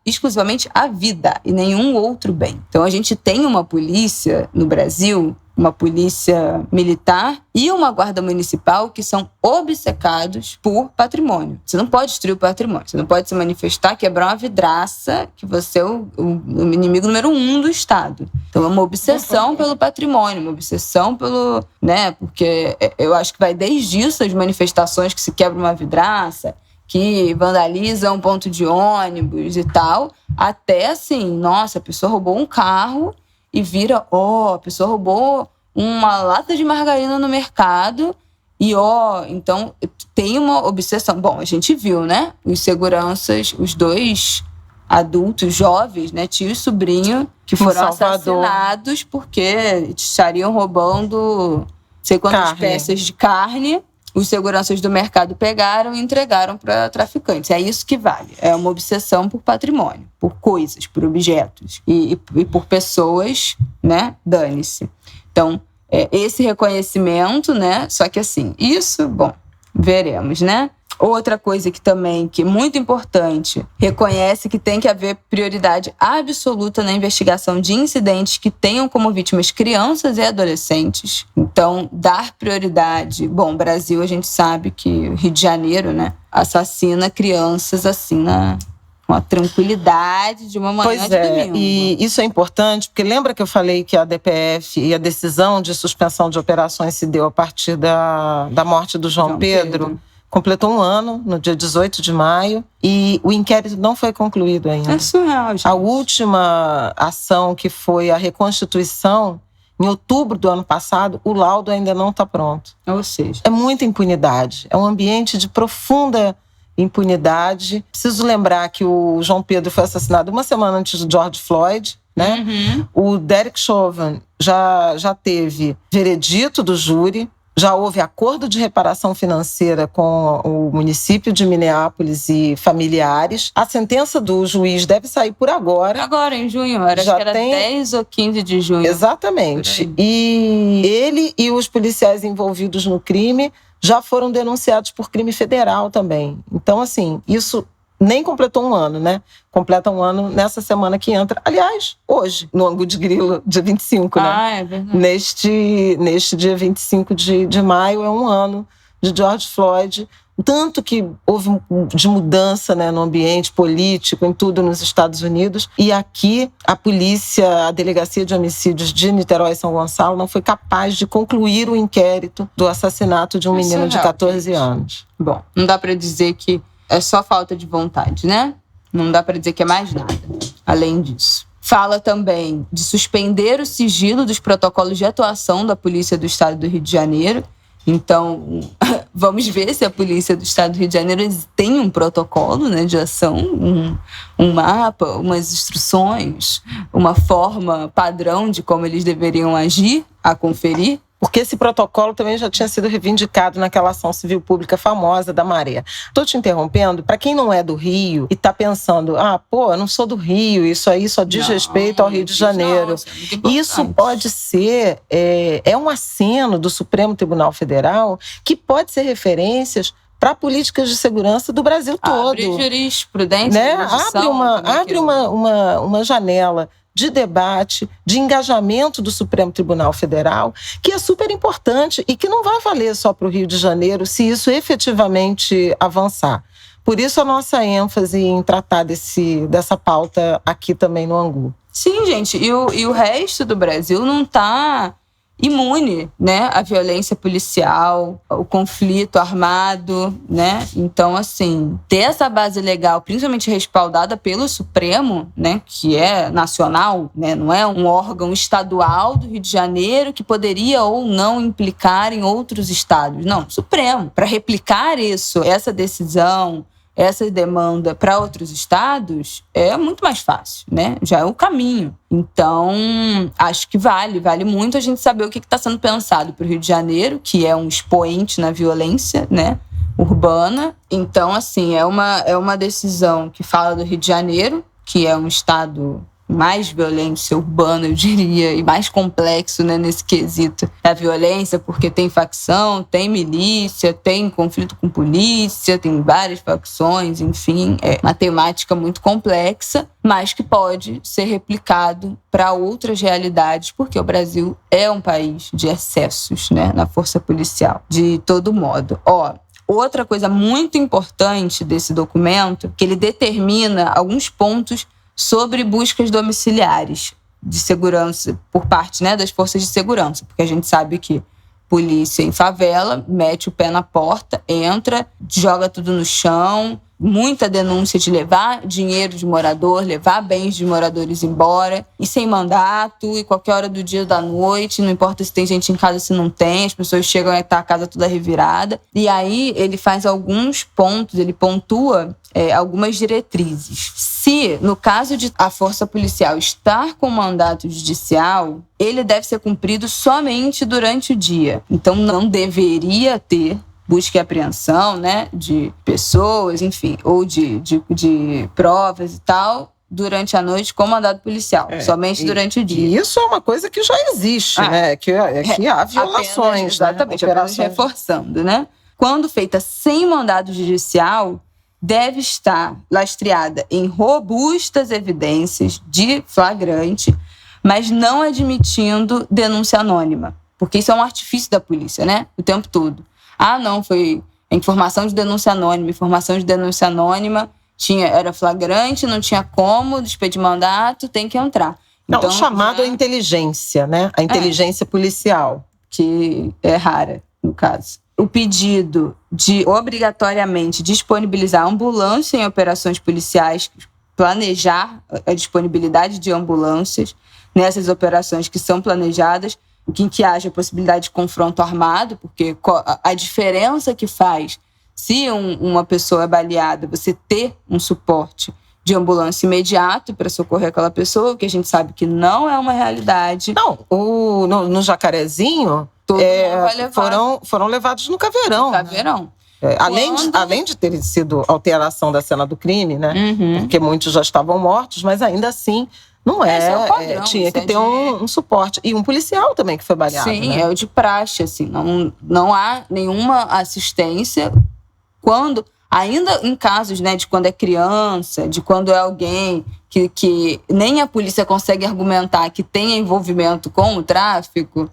exclusivamente a vida e nenhum outro bem. Então, a gente tem uma polícia no Brasil, uma polícia militar e uma guarda municipal que são obcecados por patrimônio. Você não pode destruir o patrimônio, você não pode se manifestar, quebrar uma vidraça, que você é o inimigo número 1 do Estado. Então, é uma obsessão pelo patrimônio, uma obsessão pelo... né? Porque eu acho que vai desde isso, as manifestações que se quebra uma vidraça, que vandalizam um ponto de ônibus e tal, até assim, nossa, a pessoa roubou um carro e vira, a pessoa roubou uma lata de margarina no mercado e, então tem uma obsessão. Bom, a gente viu, né, os seguranças, os 2 adultos jovens, né, tio e sobrinho, que foram assassinados porque estariam roubando não sei quantas peças de carne os seguranças do mercado pegaram e entregaram para traficantes. É isso que vale. É uma obsessão por patrimônio, por coisas, por objetos e por pessoas, né? Dane-se. Então, esse reconhecimento, né? Só que assim, isso, bom, veremos, né? Outra coisa que é muito importante, reconhece que tem que haver prioridade absoluta na investigação de incidentes que tenham como vítimas crianças e adolescentes. Então, dar prioridade. Bom, Brasil, a gente sabe que o Rio de Janeiro, né, assassina crianças assim com a tranquilidade de uma manhã de domingo. E isso é importante, porque lembra que eu falei que a DPF e a decisão de suspensão de operações se deu a partir da morte do João Pedro. Completou 1 ano, no dia 18 de maio, e o inquérito não foi concluído ainda. É surreal, gente. A última ação, que foi a reconstituição, em outubro do ano passado, o laudo ainda não está pronto. Ou seja, é muita impunidade. É um ambiente de profunda impunidade. Preciso lembrar que o João Pedro foi assassinado 1 semana antes do George Floyd, né? O Derek Chauvin já teve veredito do júri. Já houve acordo de reparação financeira com o município de Minneapolis e familiares. A sentença do juiz deve sair por agora. Agora, em junho. Acho que era 10 ou 15 de junho. Exatamente. E ele e os policiais envolvidos no crime já foram denunciados por crime federal também. Então, assim, isso nem completou 1 ano, né? Completa 1 ano nessa semana que entra. Aliás, hoje, no Angu de Grilo, dia 25, né? É verdade. Neste dia 25 de maio é 1 ano de George Floyd. Tanto que houve de mudança, né, no ambiente político, em tudo nos Estados Unidos. E aqui, a polícia, a Delegacia de Homicídios de Niterói e São Gonçalo não foi capaz de concluir o inquérito do assassinato de um menino de 14 anos. Bom, não dá para dizer que é só falta de vontade, né? Não dá para dizer que é mais nada, além disso. Fala também de suspender o sigilo dos protocolos de atuação da Polícia do Estado do Rio de Janeiro. Então, vamos ver se a Polícia do Estado do Rio de Janeiro tem um protocolo, né, de ação, um mapa, umas instruções, uma forma padrão de como eles deveriam agir, a conferir. Porque esse protocolo também já tinha sido reivindicado naquela ação civil pública famosa da Maré. Estou te interrompendo, para quem não é do Rio e está pensando, eu não sou do Rio, isso aí só diz respeito ao Rio de Janeiro. Isso pode ser um aceno do Supremo Tribunal Federal que pode ser referências para políticas de segurança do Brasil todo. Abre jurisprudência, né? Abre uma janela de debate, de engajamento do Supremo Tribunal Federal, que é super importante e que não vai valer só para o Rio de Janeiro se isso efetivamente avançar. Por isso a nossa ênfase em tratar dessa pauta aqui também no Angu. Sim, gente, e o resto do Brasil não está imune, né, à violência policial, o conflito armado, né? Então, assim, ter essa base legal, principalmente respaldada pelo Supremo, né, que é nacional, né, não é um órgão estadual do Rio de Janeiro que poderia ou não implicar em outros estados. Não, Supremo. Para replicar essa decisão, essa demanda para outros estados, é muito mais fácil, né? Já é o caminho. Então, acho que vale muito a gente saber o que está sendo pensado para o Rio de Janeiro, que é um expoente na violência, né, urbana. Então, assim, é uma decisão que fala do Rio de Janeiro, que é um estado mais violência urbana, eu diria, e mais complexo, né, nesse quesito da violência, porque tem facção, tem milícia, tem conflito com polícia, tem várias facções, enfim, é uma temática muito complexa, mas que pode ser replicado para outras realidades, porque o Brasil é um país de excessos, né, na força policial, de todo modo. Outra coisa muito importante desse documento, que ele determina alguns pontos sobre buscas domiciliares de segurança por parte, né, das forças de segurança, porque a gente sabe que polícia em favela mete o pé na porta, entra, joga tudo no chão, muita denúncia de levar dinheiro de morador, levar bens de moradores embora, e sem mandato, e qualquer hora do dia ou da noite, não importa se tem gente em casa, se não tem, as pessoas chegam e tá a casa toda revirada. E aí ele faz alguns pontos, ele pontua algumas diretrizes. Se, no caso de a força policial estar com mandato judicial, ele deve ser cumprido somente durante o dia. Então, não deveria ter busca e apreensão, né, de pessoas, enfim, ou de provas e tal, durante a noite com mandado policial, somente durante o dia. E isso é uma coisa que já existe, né? Que há violações, exatamente, apenas reforçando, né? Quando feita sem mandado judicial, deve estar lastreada em robustas evidências de flagrante, mas não admitindo denúncia anônima, porque isso é um artifício da polícia, né? O tempo todo. Não, foi informação de denúncia anônima, era flagrante, não tinha como, despedir mandato, tem que entrar. Então, chamado a inteligência, né? A inteligência policial. Que é rara, no caso. O pedido de obrigatoriamente disponibilizar ambulância em operações policiais, planejar a disponibilidade de ambulâncias nessas operações que são planejadas, em que haja possibilidade de confronto armado, porque a diferença que faz, se uma pessoa é baleada, você ter um suporte de ambulância imediato para socorrer aquela pessoa, que a gente sabe que não é uma realidade. Não, no Jacarezinho, foram levados no Caveirão. Além de ter sido alteração da cena do crime, né? Porque muitos já estavam mortos, mas ainda assim não tinha que ter um suporte. E um policial também que foi baleado. Sim, né? É o de praxe, assim. Não há nenhuma assistência ainda em casos, né, de quando é criança, de quando é alguém que nem a polícia consegue argumentar que tenha envolvimento com o tráfico,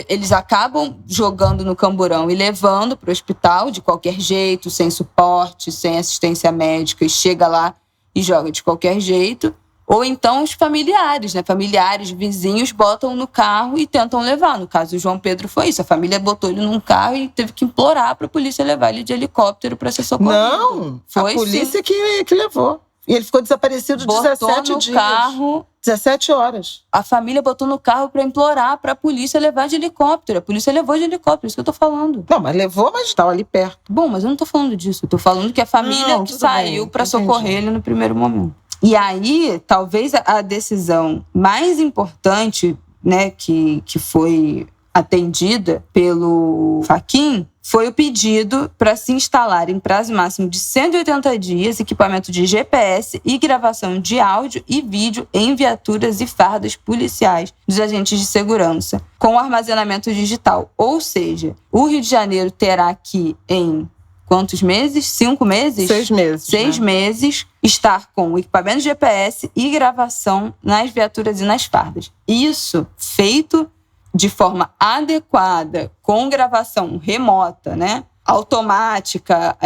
eles acabam jogando no camburão e levando para o hospital de qualquer jeito, sem suporte, sem assistência médica, e chega lá e joga de qualquer jeito. Ou então os familiares, né? Familiares, vizinhos botam no carro e tentam levar. No caso, o João Pedro foi isso. A família botou ele num carro e teve que implorar para a polícia levar ele de helicóptero para ser socorrido. Não, foi a polícia que levou. E ele ficou desaparecido 17 dias. Carro, 17 horas. A família botou no carro para implorar para a polícia levar de helicóptero. A polícia levou de helicóptero, isso que eu tô falando. Não, mas levou, mas estava ali perto. Bom, mas eu não tô falando disso. Eu tô falando que a família que saiu para socorrer ele no primeiro momento. E aí, talvez a decisão mais importante, né, que foi atendida pelo Fachin, foi o pedido para se instalar em prazo máximo de 180 dias equipamento de GPS e gravação de áudio e vídeo em viaturas e fardas policiais dos agentes de segurança, com armazenamento digital. Ou seja, o Rio de Janeiro terá que, em quantos meses? 5 meses? 6 meses. 6 meses, estar com o equipamento de GPS e gravação nas viaturas e nas fardas. Isso feito de forma adequada, com gravação remota, né? Automática,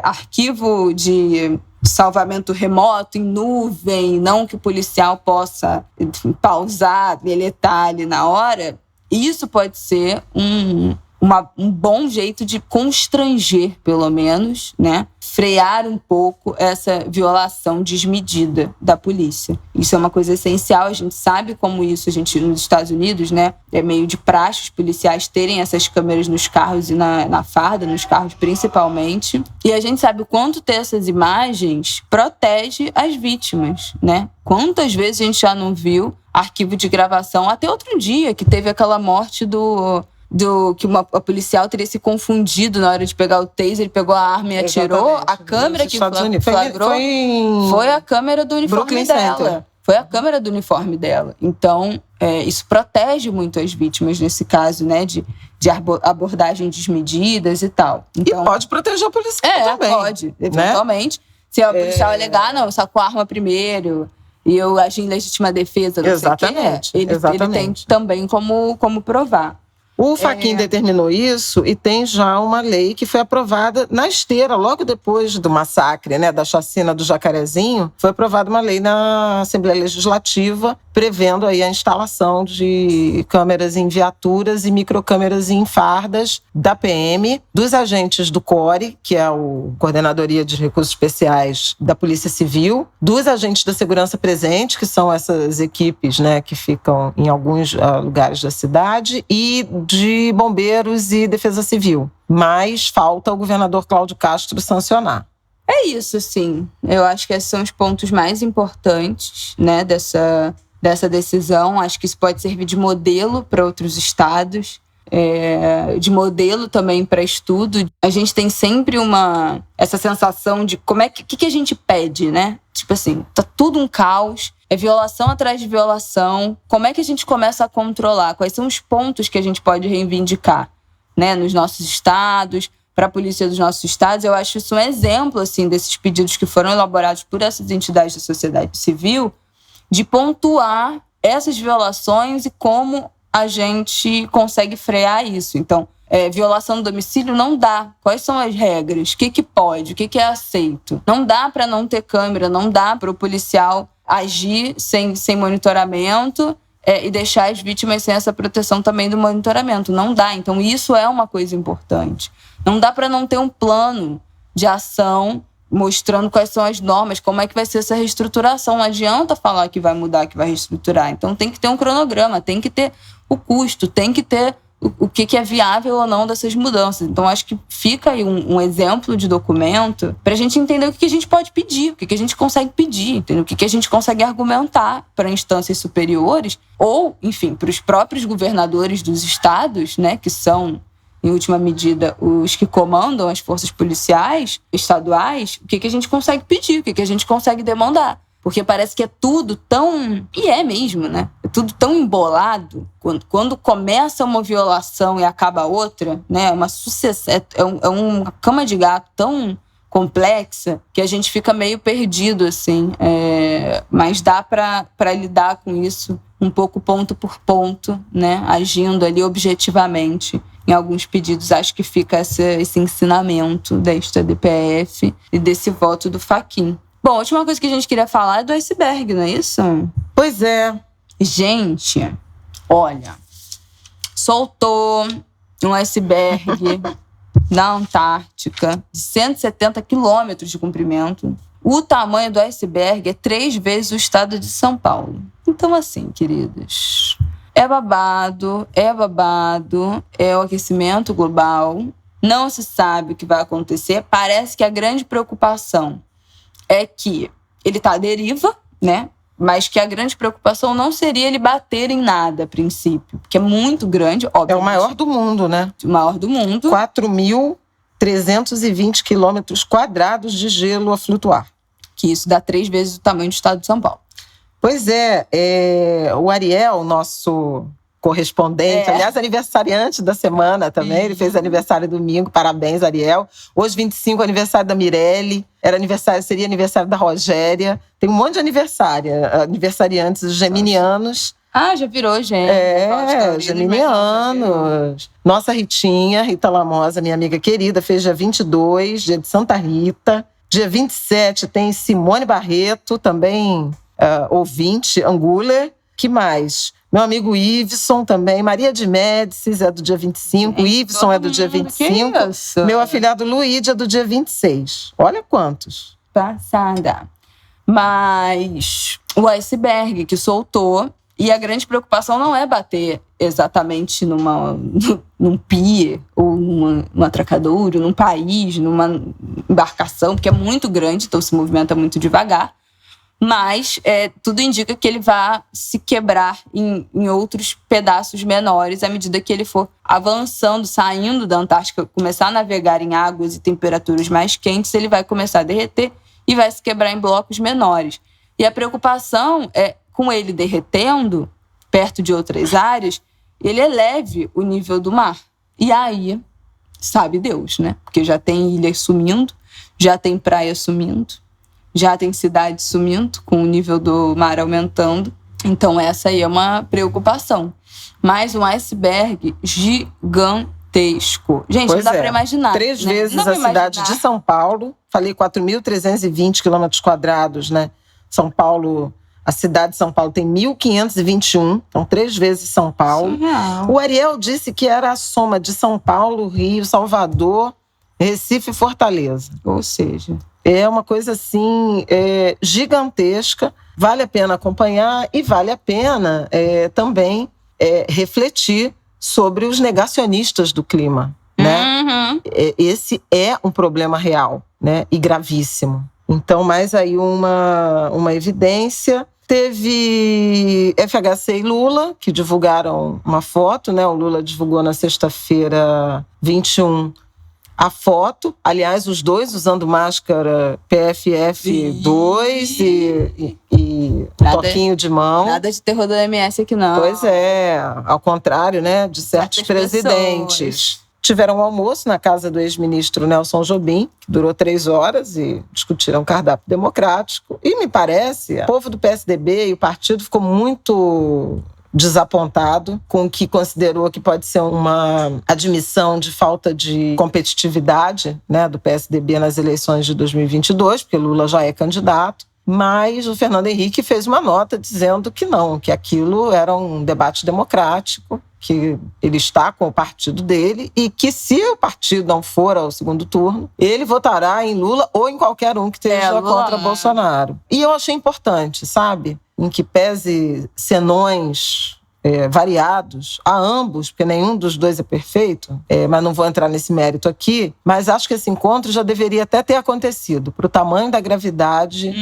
arquivo de salvamento remoto em nuvem, não que o policial possa pausar, deletar ali na hora. Isso pode ser um bom jeito de constranger, pelo menos, né? Frear um pouco essa violação desmedida da polícia. Isso é uma coisa essencial, a gente sabe como isso, nos Estados Unidos, né? É meio de praxe os policiais terem essas câmeras nos carros e na farda, nos carros principalmente. E a gente sabe o quanto ter essas imagens protege as vítimas, né? Quantas vezes a gente já não viu arquivo de gravação, até outro dia, que teve aquela morte que a policial teria se confundido na hora de pegar o taser, ele pegou a arma e atirou. Exatamente. A câmera que flagrou foi a câmera do uniforme Brooklyn dela. Center. Foi a câmera do uniforme dela. Então, isso protege muito as vítimas nesse caso, né, de abordagem desmedidas e tal. Então, e pode proteger o policial também. Pode, eventualmente. Né? Se o policial alegar, não, sacou a arma primeiro e eu agi em legítima defesa, não Exatamente. sei o quê, ele tem também como provar. O Fachin determinou isso e tem já uma lei que foi aprovada na esteira, logo depois do massacre, né, da chacina do Jacarezinho. Foi aprovada uma lei na Assembleia Legislativa prevendo aí a instalação de câmeras em viaturas e microcâmeras em fardas da PM, dos agentes do CORE, que é o Coordenadoria de Recursos Especiais da Polícia Civil, dos agentes da Segurança Presente, que são essas equipes, né, que ficam em alguns lugares da cidade, e de bombeiros e defesa civil. Mas falta o governador Cláudio Castro sancionar. É isso, sim. Eu acho que esses são os pontos mais importantes, né, dessa decisão. Acho que isso pode servir de modelo para outros estados. de modelo também para estudo. A gente tem sempre essa sensação de como que a gente pede, né? Tipo assim, tá tudo um caos, é violação atrás de violação. Como é que a gente começa a controlar? Quais são os pontos que a gente pode reivindicar, né? Nos nossos estados, para a polícia dos nossos estados. Eu acho isso um exemplo, assim, desses pedidos que foram elaborados por essas entidades da sociedade civil, de pontuar essas violações e como a gente consegue frear isso. Então, violação do domicílio não dá. Quais são as regras? O que pode? O que é aceito? Não dá para não ter câmera, não dá para o policial agir sem monitoramento e deixar as vítimas sem essa proteção também do monitoramento. Não dá. Então, isso é uma coisa importante. Não dá para não ter um plano de ação mostrando quais são as normas, como é que vai ser essa reestruturação. Não adianta falar que vai mudar, que vai reestruturar. Então, tem que ter um cronograma, tem que ter o custo, tem que ter o que é viável ou não dessas mudanças. Então, acho que fica aí um exemplo de documento para a gente entender o que a gente pode pedir, o que a gente consegue pedir, entendeu? O que a gente consegue argumentar para instâncias superiores ou, enfim, para os próprios governadores dos estados, né, que são, em última medida, os que comandam as forças policiais estaduais, o que a gente consegue pedir, o que a gente consegue demandar. Porque parece que é tudo tão... E é mesmo, né? É tudo tão embolado. Quando começa uma violação e acaba outra, né? Uma sucessão, é uma cama de gato tão complexa que a gente fica meio perdido, assim. Mas dá para lidar com isso um pouco ponto por ponto, né? Agindo ali objetivamente em alguns pedidos. Acho que fica esse ensinamento desta DPF e desse voto do Fachin. Bom, a última coisa que a gente queria falar é do iceberg, não é isso? Pois é. Gente, olha, soltou um iceberg na Antártica de 170 quilômetros de comprimento. O tamanho do iceberg é 3 vezes o estado de São Paulo. Então, assim, queridos, é babado, é o aquecimento global, não se sabe o que vai acontecer. Parece que a grande preocupação é que ele está à deriva, né? Mas que a grande preocupação não seria ele bater em nada, a princípio, porque é muito grande, óbvio. É o maior do mundo, né? O maior do mundo. 4.320 quilômetros quadrados de gelo a flutuar. Que isso dá 3 vezes o tamanho do estado de São Paulo. Pois é, o Ariel, nosso correspondente, aliás, aniversariante da semana também, ele fez aniversário domingo, parabéns, Ariel. Hoje, 25, aniversário da Mirelle, seria aniversário da Rogéria. Tem um monte de aniversariantes geminianos. Ah, já virou, gente. Geminianos. Nossa Rita Lamosa, minha amiga querida, fez dia 22, dia de Santa Rita. Dia 27 tem Simone Barreto, também ouvinte, Anguler. Que mais? Meu amigo Iveson também. Maria de Médicis é do dia 25. Iveson é do dia 25. Meu afilhado Luíde é do dia 26. Olha quantos. Passada. Mas o iceberg que soltou, e a grande preocupação não é bater exatamente num pier, ou num atracadouro, num país, numa embarcação, porque é muito grande, então se movimenta muito devagar. Mas tudo indica que ele vai se quebrar em outros pedaços menores à medida que ele for avançando, saindo da Antártica, começar a navegar em águas e temperaturas mais quentes, ele vai começar a derreter e vai se quebrar em blocos menores. E a preocupação é, com ele derretendo, perto de outras áreas, ele eleve o nível do mar. E aí, sabe Deus, né? Porque já tem ilhas sumindo, já tem praia sumindo, já tem cidade sumindo, com o nível do mar aumentando. Então, essa aí é uma preocupação. Mas um iceberg gigantesco. Gente, não dá para imaginar. 3 vezes a cidade de São Paulo. Falei 4.320 quilômetros quadrados, né? São Paulo, a cidade de São Paulo tem 1.521. Então, 3 vezes São Paulo. Surreal. O Ariel disse que era a soma de São Paulo, Rio, Salvador, Recife e Fortaleza. Ou seja, é uma coisa assim gigantesca. Vale a pena acompanhar e vale a pena também refletir sobre os negacionistas do clima, né? Uhum. Esse é um problema real, né? E gravíssimo. Então, mais aí uma evidência. Teve FHC e Lula, que divulgaram uma foto, né? O Lula divulgou na sexta-feira 21 a foto. Aliás, os dois usando máscara PFF2 e toquinho de mão. Nada de terror do MS aqui, não. Pois é, ao contrário, né, de certos presidentes. Pessoas. Tiveram um almoço na casa do ex-ministro Nelson Jobim, que durou 3 horas, e discutiram cardápio democrático. E me parece, o povo do PSDB e o partido ficou muito desapontado com o que considerou que pode ser uma admissão de falta de competitividade, né, do PSDB nas eleições de 2022, porque Lula já é candidato. Mas o Fernando Henrique fez uma nota dizendo que não, que aquilo era um debate democrático, que ele está com o partido dele e que, se o partido não for ao segundo turno, ele votará em Lula ou em qualquer um que esteja contra Bolsonaro. E eu achei importante, sabe? Em que pese senões variados a ambos, porque nenhum dos dois é perfeito, mas não vou entrar nesse mérito aqui, mas acho que esse encontro já deveria até ter acontecido, para o tamanho da gravidade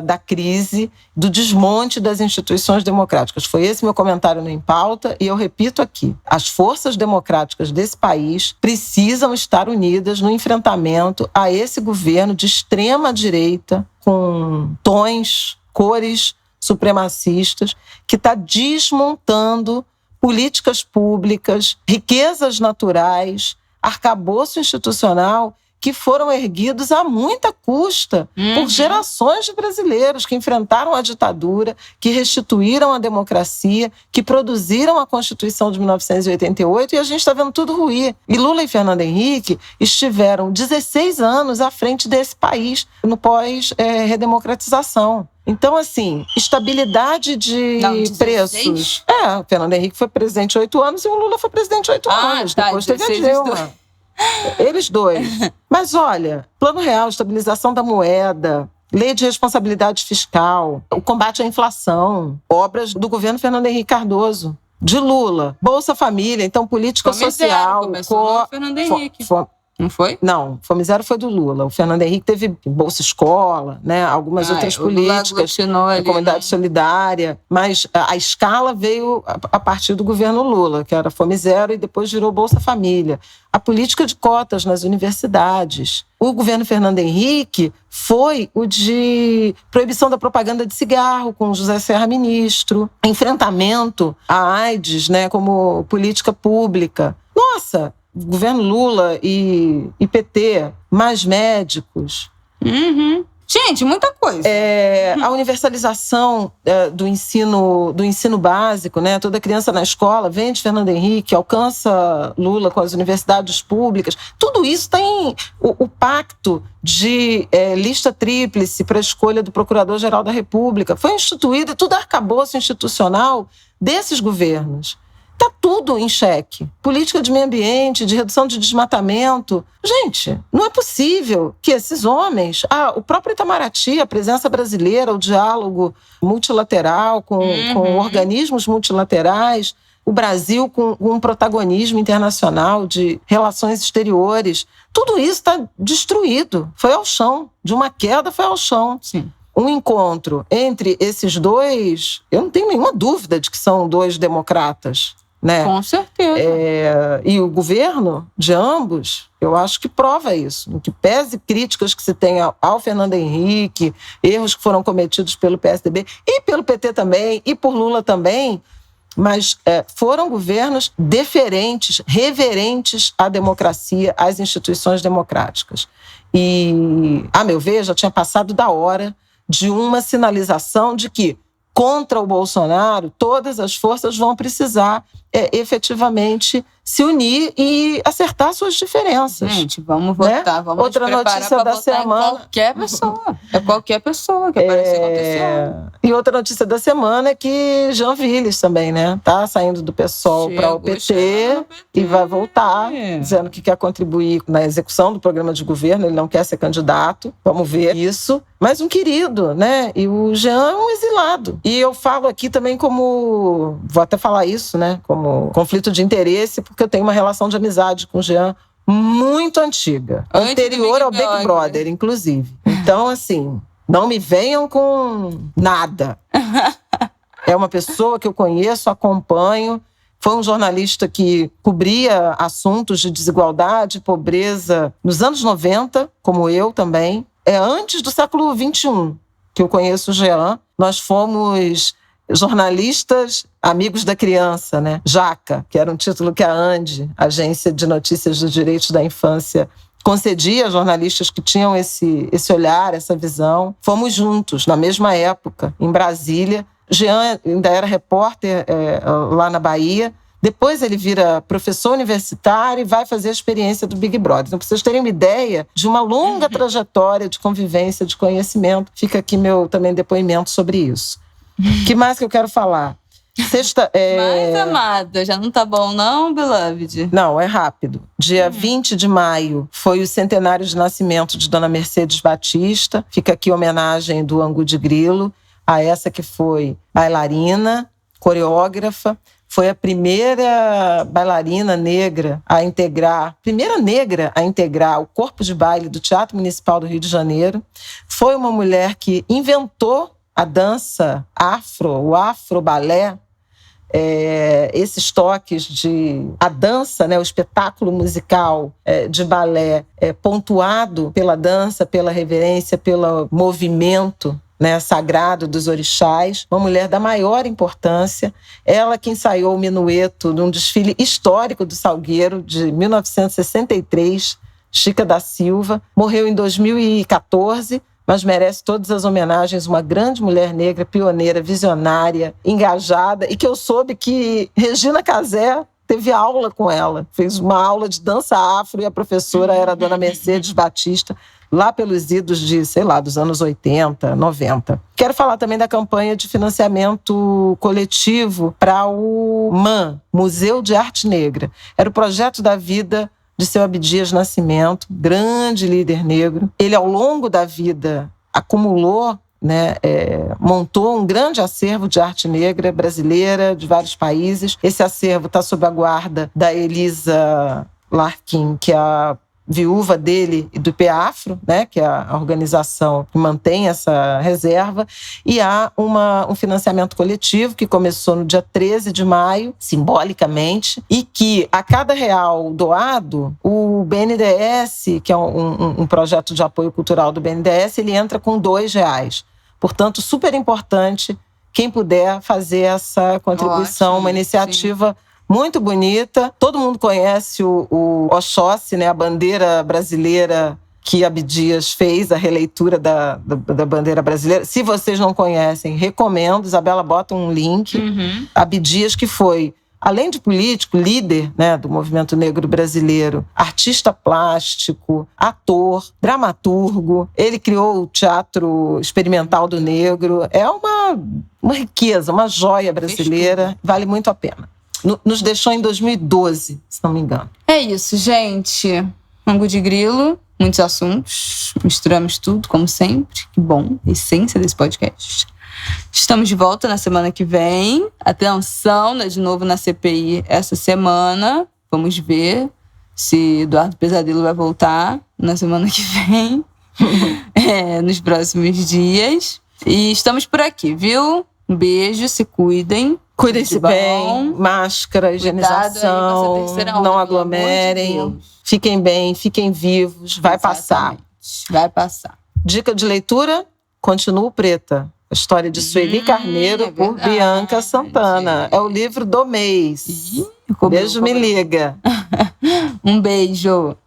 da crise, do desmonte das instituições democráticas. Foi esse meu comentário no Em Pauta, e eu repito aqui, as forças democráticas desse país precisam estar unidas no enfrentamento a esse governo de extrema-direita, com tons, cores supremacistas, que está desmontando políticas públicas, riquezas naturais, arcabouço institucional, que foram erguidos a muita custa por gerações de brasileiros que enfrentaram a ditadura, que restituíram a democracia, que produziram a Constituição de 1988, e a gente está vendo tudo ruir. E Lula e Fernando Henrique estiveram 16 anos à frente desse país no pós-redemocratização. Então, assim, estabilidade de preços. O Fernando Henrique foi presidente 8 anos e o Lula foi presidente 8 anos. Depois teve a Dilma. Eles dois. Mas olha, Plano Real, estabilização da moeda, lei de responsabilidade fiscal, o combate à inflação, obras do governo Fernando Henrique Cardoso, de Lula, Bolsa Família, então política social. Começou no Fernando Henrique. Não foi? Não, Fome Zero foi do Lula. O Fernando Henrique teve Bolsa Escola, né? Algumas outras políticas, a Comunidade Solidária, mas a escala veio a partir do governo Lula, que era Fome Zero, e depois virou Bolsa Família. A política de cotas nas universidades. O governo Fernando Henrique foi o de proibição da propaganda de cigarro, com José Serra ministro, enfrentamento à AIDS, né, como política pública. Nossa! Governo Lula e PT, mais médicos. Gente, muita coisa. A universalização do ensino básico, né? Toda criança na escola vem de Fernando Henrique, alcança Lula com as universidades públicas. Tudo isso tem o pacto de lista tríplice para a escolha do Procurador-Geral da República. Foi instituído, e tudo arcabouço institucional desses governos. Está tudo em xeque. Política de meio ambiente, de redução de desmatamento. Gente, não é possível que esses homens... o próprio Itamaraty, a presença brasileira, o diálogo multilateral com organismos multilaterais, o Brasil com um protagonismo internacional de relações exteriores. Tudo isso está destruído. Foi ao chão. De uma queda, foi ao chão. Sim. Um encontro entre esses dois, eu não tenho nenhuma dúvida de que são dois democratas, né? Com certeza. E o governo de ambos, eu acho que prova isso. No que pese críticas que se tem ao Fernando Henrique, erros que foram cometidos pelo PSDB e pelo PT também, e por Lula também, mas foram governos deferentes, reverentes à democracia, às instituições democráticas. E, a meu ver, já tinha passado da hora de uma sinalização de que, contra o Bolsonaro, todas as forças vão precisar efetivamente se unir e acertar suas diferenças. Gente, vamos votar, né? Vamos outra notícia da semana. Qualquer pessoa. Qualquer pessoa que aparecer acontecendo. E outra notícia da semana é que Jean Willis também, né? Tá saindo do PSOL para o PT e vai voltar, dizendo que quer contribuir na execução do programa de governo, ele não quer ser candidato. Vamos ver isso. Mas um querido, né? E o Jean é um exilado. E eu falo aqui também como... Vou até falar isso, né? Como conflito de interesse, porque eu tenho uma relação de amizade com o Jean muito antiga. Anterior ao Big Brother, inclusive. Então, assim, Não me venham com nada. É uma pessoa que eu conheço, acompanho. Foi um jornalista que cobria assuntos de desigualdade, pobreza nos anos 90, como eu também. É antes do século XXI que eu conheço o Jean. Nós fomos jornalistas amigos da criança, né? JACA, que era um título que a ANDI, Agência de Notícias dos Direitos da Infância, concedia a jornalistas que tinham esse olhar, essa visão. Fomos juntos, na mesma época, em Brasília. Jean ainda era repórter lá na Bahia. Depois ele vira professor universitário e vai fazer a experiência do Big Brother. Então, para vocês terem uma ideia de uma longa trajetória de convivência, de conhecimento, fica aqui meu também depoimento sobre isso. O que mais que eu quero falar? Mais amada, já não tá bom não, beloved? Não, é rápido. Dia 20 de maio foi o centenário de nascimento de Dona Mercedes Batista. Fica aqui a homenagem do Angu de Grilo a essa que foi bailarina, coreógrafa. Foi a primeira bailarina negra a integrar, o corpo de baile do Teatro Municipal do Rio de Janeiro. Foi uma mulher que inventou a dança afro, o afro-balé, esses toques de... A dança, né, o espetáculo musical de balé pontuado pela dança, pela reverência, pelo movimento, né, sagrado dos orixás, uma mulher da maior importância. Ela que ensaiou o minueto num desfile histórico do Salgueiro, de 1963, Chica da Silva. Morreu em 2014, mas merece todas as homenagens. Uma grande mulher negra, pioneira, visionária, engajada, e que eu soube que Regina Casé teve aula com ela. Fez uma aula de dança afro e a professora era a Dona Mercedes Batista, lá pelos idos de, dos anos 80, 90. Quero falar também da campanha de financiamento coletivo para o MAN, Museu de Arte Negra. Era o projeto da vida de seu Abdias Nascimento, grande líder negro. Ele, ao longo da vida, acumulou, montou um grande acervo de arte negra brasileira, de vários países. Esse acervo está sob a guarda da Elisa Larkin, que é a viúva dele e do IPEAFRO, que é a organização que mantém essa reserva, e há um financiamento coletivo que começou no dia 13 de maio, simbolicamente, e que a cada real doado, o BNDES, que é um projeto de apoio cultural do BNDES, ele entra com R$2. Portanto, super importante quem puder fazer essa contribuição. Ótimo, uma iniciativa, sim, muito bonita. Todo mundo conhece o Oxóssi, a bandeira brasileira que Abdias fez, a releitura da bandeira brasileira. Se vocês não conhecem, recomendo. Isabela, bota um link. Abdias, que foi, além de político, líder do movimento negro brasileiro, artista plástico, ator, dramaturgo. Ele criou o Teatro Experimental do Negro. É uma riqueza, uma joia brasileira. Vale muito a pena. Nos deixou em 2012, se não me engano. É isso, gente. Angu de Grilo, muitos assuntos. Misturamos tudo, como sempre. Que bom, a essência desse podcast. Estamos de volta na semana que vem. Atenção, de novo na CPI essa semana. Vamos ver se Eduardo Pesadelo vai voltar na semana que vem. Nos próximos dias. E estamos por aqui, viu? Um beijo, se cuidem. Cuidem-se bem, máscara, higienização, não aglomerem. Fiquem bem, fiquem vivos, vai passar. Vai passar. Dica de leitura, Continuo Preta. A história de Sueli Carneiro por Bianca Santana. É o livro do mês. Beijo, me liga. Um beijo.